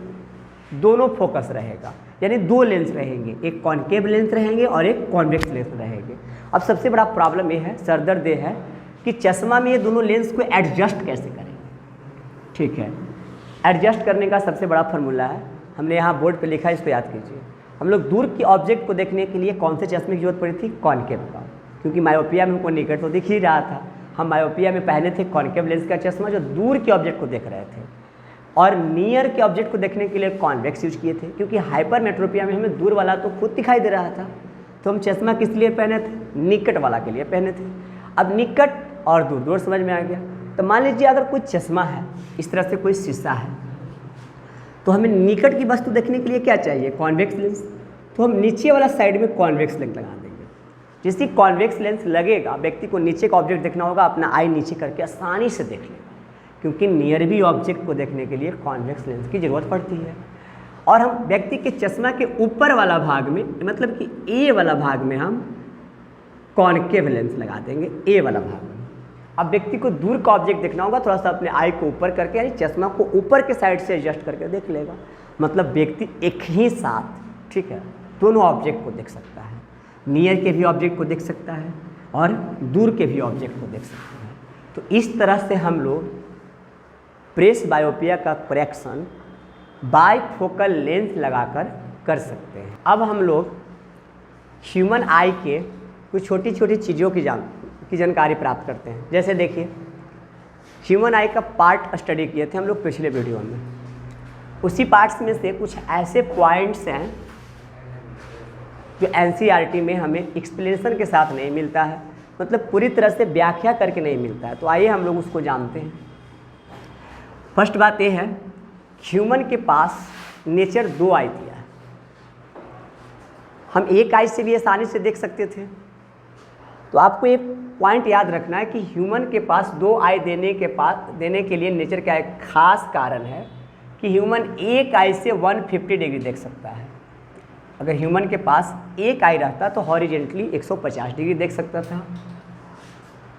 दोनों फोकस रहेगा, यानी दो लेंस रहेंगे, एक कॉनकेव लेंस रहेंगे और एक कॉन्वेक्स लेंस रहेंगे। अब सबसे बड़ा प्रॉब्लम ये है, सरदर्द ये है कि चश्मा में ये दोनों लेंस को एडजस्ट कैसे करेंगे। ठीक है, एडजस्ट करने का सबसे बड़ा फार्मूला है, हमने यहाँ बोर्ड पे लिखा है, इसको याद कीजिए। हम लोग दूर की ऑब्जेक्ट को देखने के लिए कौन से चश्मे की जरूरत पड़ी थी? कॉनकेव का, क्योंकि मायोपिया में हमको निकट तो दिख ही रहा था। हम मायोपिया में पहने थे कॉनकेव लेंस का चश्मा जो दूर के ऑब्जेक्ट को देख रहे थे, और नियर के ऑब्जेक्ट को देखने के लिए कॉन्वेक्स यूज किए थे, क्योंकि हाइपरमेट्रोपिया में हमें दूर वाला तो खुद दिखाई दे रहा था। तो हम चश्मा किस लिए पहने थे? निकट वाला के लिए पहने थे। अब निकट और दूर, दूर समझ में आ गया। तो मान लीजिए अगर कोई चश्मा है, इस तरह से कोई शीशा है, तो हमें निकट की वस्तु देखने के लिए क्या चाहिए? Convex lens. तो हम नीचे वाला साइड में कॉन्वेक्स लेंस लगा देंगे। जिससे कॉन्वेक्स लेंस लगेगा, व्यक्ति को नीचे का ऑब्जेक्ट देखना होगा, अपना आई नीचे करके आसानी से देख लेगा, क्योंकि नियर भी ऑब्जेक्ट को देखने के लिए कॉन्वेक्स लेंस की ज़रूरत पड़ती है। और हम व्यक्ति के चश्मा के ऊपर वाला भाग में, मतलब कि ए वाला भाग में हम कॉनकेव लेंस लगा देंगे, ए वाला भाग में। अब व्यक्ति को दूर का ऑब्जेक्ट देखना होगा, थोड़ा सा अपने आई को ऊपर करके, यानी चश्मा को ऊपर के साइड से एडजस्ट करके देख लेगा। मतलब व्यक्ति एक ही साथ, ठीक है, दोनों ऑब्जेक्ट को देख सकता है, नियर के भी ऑब्जेक्ट को देख सकता है और दूर के भी ऑब्जेक्ट को देख सकता है। तो इस तरह से हम लोग प्रेस बायोपिया का करेक्शन बाईफोकल लेंस लगाकर कर सकते हैं। अब हम लोग ह्यूमन आई के कुछ छोटी छोटी चीज़ों की जानकारी प्राप्त करते हैं। जैसे देखिए, ह्यूमन आई का पार्ट स्टडी किए थे हम लोग पिछले वीडियो में। उसी पार्ट्स में से कुछ ऐसे पॉइंट्स हैं जो एनसीईआरटी में हमें एक्सप्लेनेशन के साथ नहीं मिलता है, मतलब पूरी तरह से व्याख्या करके नहीं मिलता है। तो आइए हम लोग उसको जानते हैं। फर्स्ट बात यह है, ह्यूमन के पास नेचर दो आई दिया है। हम एक आई से भी आसानी से देख सकते थे। तो आपको एक पॉइंट याद रखना है कि ह्यूमन के पास दो आई देने के लिए नेचर का एक खास कारण है कि ह्यूमन एक आई से 150 डिग्री देख सकता है। अगर ह्यूमन के पास एक आई रहता तो हॉरिजेंटली 150 डिग्री देख सकता था।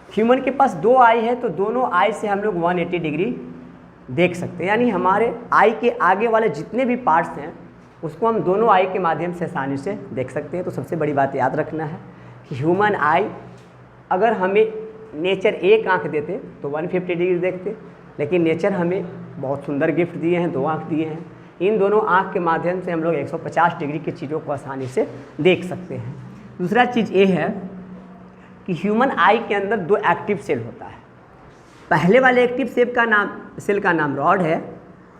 ह्यूमन के पास दो आई है तो दोनों आई से हम लोग 180 डिग्री देख सकते हैं। यानी हमारे आई के आगे वाले जितने भी पार्ट्स हैं उसको हम दोनों आई के माध्यम से आसानी से देख सकते हैं। तो सबसे बड़ी बात याद रखना है कि ह्यूमन आई, अगर हमें नेचर एक आँख देते तो 150 डिग्री देखते, लेकिन नेचर हमें बहुत सुंदर गिफ्ट दिए हैं, 2 आँख दिए हैं। इन दोनों आँख के माध्यम से हम लोग 150 डिग्री की चीज़ों को आसानी से देख सकते हैं। दूसरा चीज़ ये है कि ह्यूमन आई के अंदर 2 एक्टिव सेल होता है। पहले वाले एक्टिव सेल का नाम रॉड है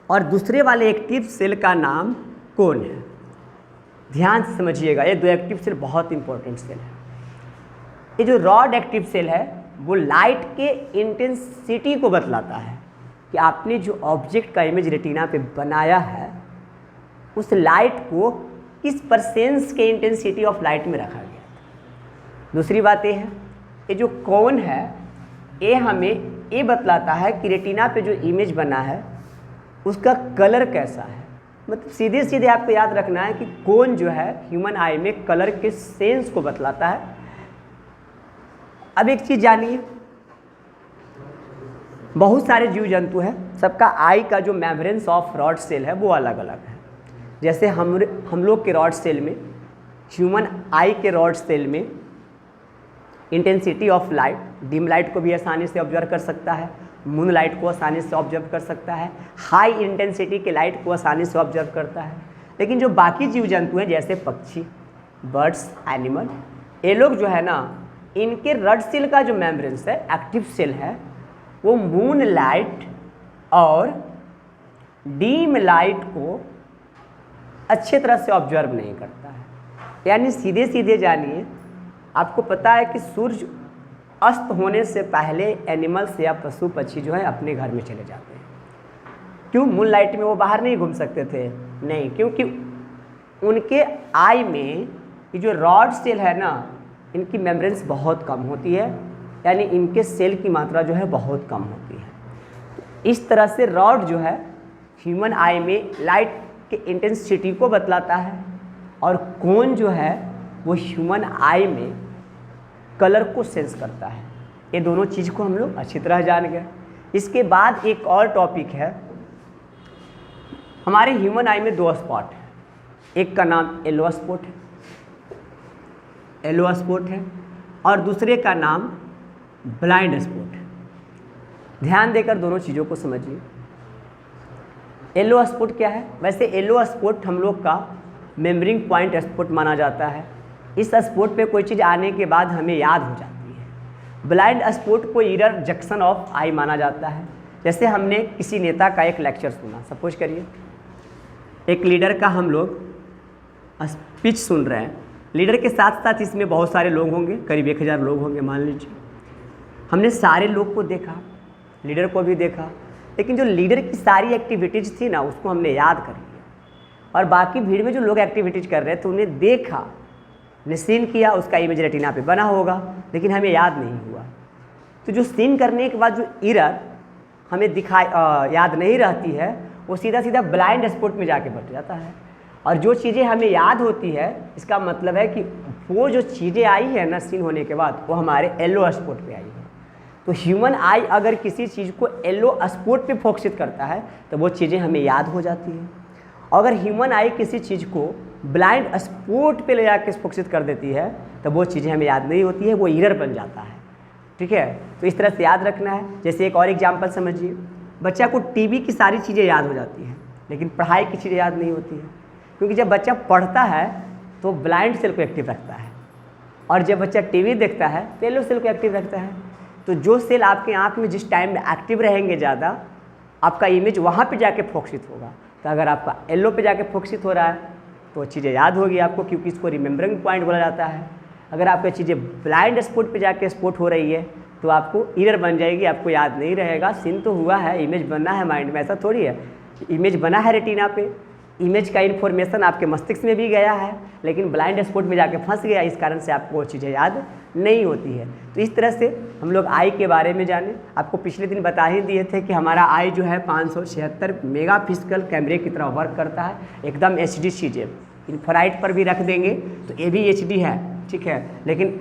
और दूसरे वाले एक्टिव सेल का नाम कोन है। ध्यान से समझिएगा, ये 2 एक्टिव सेल बहुत इंपॉर्टेंट सेल है। ये जो रॉड एक्टिव सेल है वो लाइट के इंटेंसिटी को बतलाता है कि आपने जो ऑब्जेक्ट का इमेज रेटिना पे बनाया है उस लाइट को किस परसेंस के इंटेंसिटी ऑफ लाइट में रखा गया। दूसरी बात ये है, ये जो कोन है ये हमें ये बतलाता है कि रेटिना पे जो इमेज बना है उसका कलर कैसा है। मतलब सीधे सीधे आपको याद रखना है कि कोन जो है ह्यूमन आई में कलर के सेंस को बतलाता है। अब एक चीज़ जानिए, बहुत सारे जीव जंतु हैं, सबका आई का जो मेम्ब्रेन्स ऑफ रॉड सेल है वो अलग अलग है। जैसे हम लोग के रॉड सेल में, ह्यूमन आई के रॉड सेल में intensity of light, dim light को भी आसानी से ऑब्जर्व कर सकता है, मून लाइट को आसानी से ऑब्जर्व कर सकता है, हाई इंटेंसिटी के लाइट को आसानी से ऑब्जर्व करता है। लेकिन जो बाकी जीव जंतु हैं जैसे पक्षी, बर्ड्स, एनिमल, ये लोग जो है ना, इनके रॉड सेल का जो मेम्ब्रेन्स है, एक्टिव सेल है, वो मून लाइट और डीम लाइट को अच्छे तरह से ऑब्जर्व नहीं करता है। यानी सीधे सीधे जानिए, आपको पता है कि सूर्य अस्त होने से पहले एनिमल्स या पशु पक्षी जो है अपने घर में चले जाते हैं। क्यों? मून लाइट में वो बाहर नहीं घूम सकते थे? नहीं, क्योंकि उनके आई में ये जो रॉड सेल है ना, इनकी मेम्ब्रेन्स बहुत कम होती है, यानी इनके सेल की मात्रा जो है बहुत कम होती है। इस तरह से रॉड जो है ह्यूमन आई में लाइट के इंटेंसिटी को बतलाता है और कोन जो है वो ह्यूमन आई में कलर को सेंस करता है। ये दोनों चीज़ को हम लोग अच्छी तरह जान गए। इसके बाद एक और टॉपिक है, हमारे ह्यूमन आई में 2 स्पॉट है। एक का नाम येलो स्पॉट है, येलो स्पॉट है, और दूसरे का नाम ब्लाइंड स्पॉट है। ध्यान देकर दोनों चीज़ों को समझिए। येलो स्पॉट क्या है? वैसे येलो स्पॉट हम लोग का मेमोरिंग पॉइंट स्पॉट माना जाता है। इस स्पॉट पे कोई चीज़ आने के बाद हमें याद हो जाती है। ब्लाइंड स्पॉट को ईरर जंक्शन ऑफ आई माना जाता है। जैसे हमने किसी नेता का एक लेक्चर सुना, सपोज करिए एक लीडर का हम लोग स्पीच सुन रहे हैं, लीडर के साथ साथ इसमें बहुत सारे लोग होंगे, करीब 1000 लोग होंगे मान लीजिए। हमने सारे लोग को देखा, लीडर को भी देखा, लेकिन जो लीडर की सारी एक्टिविटीज़ थी ना उसको हमने याद कर लिया, और बाकी भीड़ में जो लोग एक्टिविटीज़ कर रहे थे उन्हें देखा, ने सीन किया, उसका इमेज रेटिना पे बना होगा, लेकिन हमें याद नहीं हुआ। तो जो सीन करने के बाद जो एरर हमें याद नहीं रहती है वो सीधा सीधा ब्लाइंड स्पॉट में जाके बैठ जाता है। और जो चीज़ें हमें याद होती है इसका मतलब है कि वो जो चीज़ें आई है ना सीन होने के बाद वो हमारे येलो स्पॉट पे आई है। तो ह्यूमन आई अगर किसी चीज़ को येलो स्पॉट पे फोकसित करता है तो वो चीज़ें हमें याद हो जाती हैं। अगर ह्यूमन आई किसी चीज़ को ब्लाइंड स्पॉट पे ले जाके फोकसित कर देती है तो वो चीज़ें हमें याद नहीं होती है, वो एरर बन जाता है। ठीक है, तो इस तरह से याद रखना है। जैसे एक और एग्जाम्पल समझिए, बच्चा को टीवी की सारी चीज़ें याद हो जाती हैं लेकिन पढ़ाई की चीज़ें याद नहीं होती है, क्योंकि जब बच्चा पढ़ता है तो ब्लाइंड सेल को एक्टिव रखता है और जब बच्चा टीवी देखता है तो येलो सेल को एक्टिव रखता है। तो जो सेल आपके आँख में जिस टाइम में एक्टिव रहेंगे ज़्यादा, आपका इमेज वहाँ पे जाके फोकसित होगा। तो अगर आपका येलो पे जाके फोकसित हो रहा है तो चीज़ें याद होगी आपको, क्योंकि इसको रिमेंबरिंग पॉइंट बोला जाता है। अगर आपकी चीज़ें ब्लाइंड स्पॉट पे जाके स्पॉट हो रही है तो आपको एरर बन जाएगी, आपको याद नहीं रहेगा। सीन तो हुआ है, इमेज बना है माइंड में, ऐसा थोड़ी है। इमेज बना है रेटिना पे, इमेज का इन्फॉर्मेशन आपके मस्तिष्क में भी गया है लेकिन ब्लाइंड स्पॉट में जाके फंस गया, इस कारण से आपको वो चीज़ें याद नहीं होती है। तो इस तरह से हम लोग आई के बारे में जाने। आपको पिछले दिन बता ही दिए थे कि हमारा आई जो है 576 मेगापिक्सल कैमरे की तरह वर्क करता है, एकदम HD चीज़ें। इंफ्रारेड पर भी रख देंगे तो ये भी HD है, ठीक है, लेकिन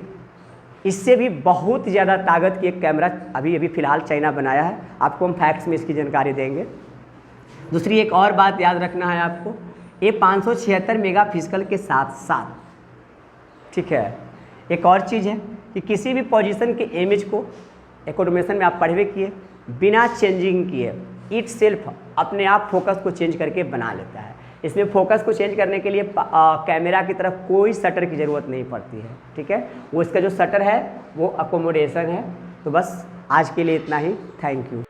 इससे भी बहुत ज़्यादा ताकत की एक कैमरा अभी फ़िलहाल चाइना बनाया है। आपको हम फैक्ट्स में इसकी जानकारी देंगे। दूसरी एक और बात याद रखना है आपको, ये 576 मेगा पिक्सल के साथ साथ, ठीक है, एक और चीज़ है कि किसी भी पोजीशन के इमेज को एक ऑटोमेशन में आप पढ़वे किए बिना चेंजिंग किए इट सेल्फ अपने आप फोकस को चेंज करके बना लेता है। इसमें फोकस को चेंज करने के लिए कैमरा की तरफ कोई शटर की ज़रूरत नहीं पड़ती है, ठीक है। वो इसका जो शटर है वो अकोमोडेशन है। तो बस आज के लिए इतना ही, थैंक यू।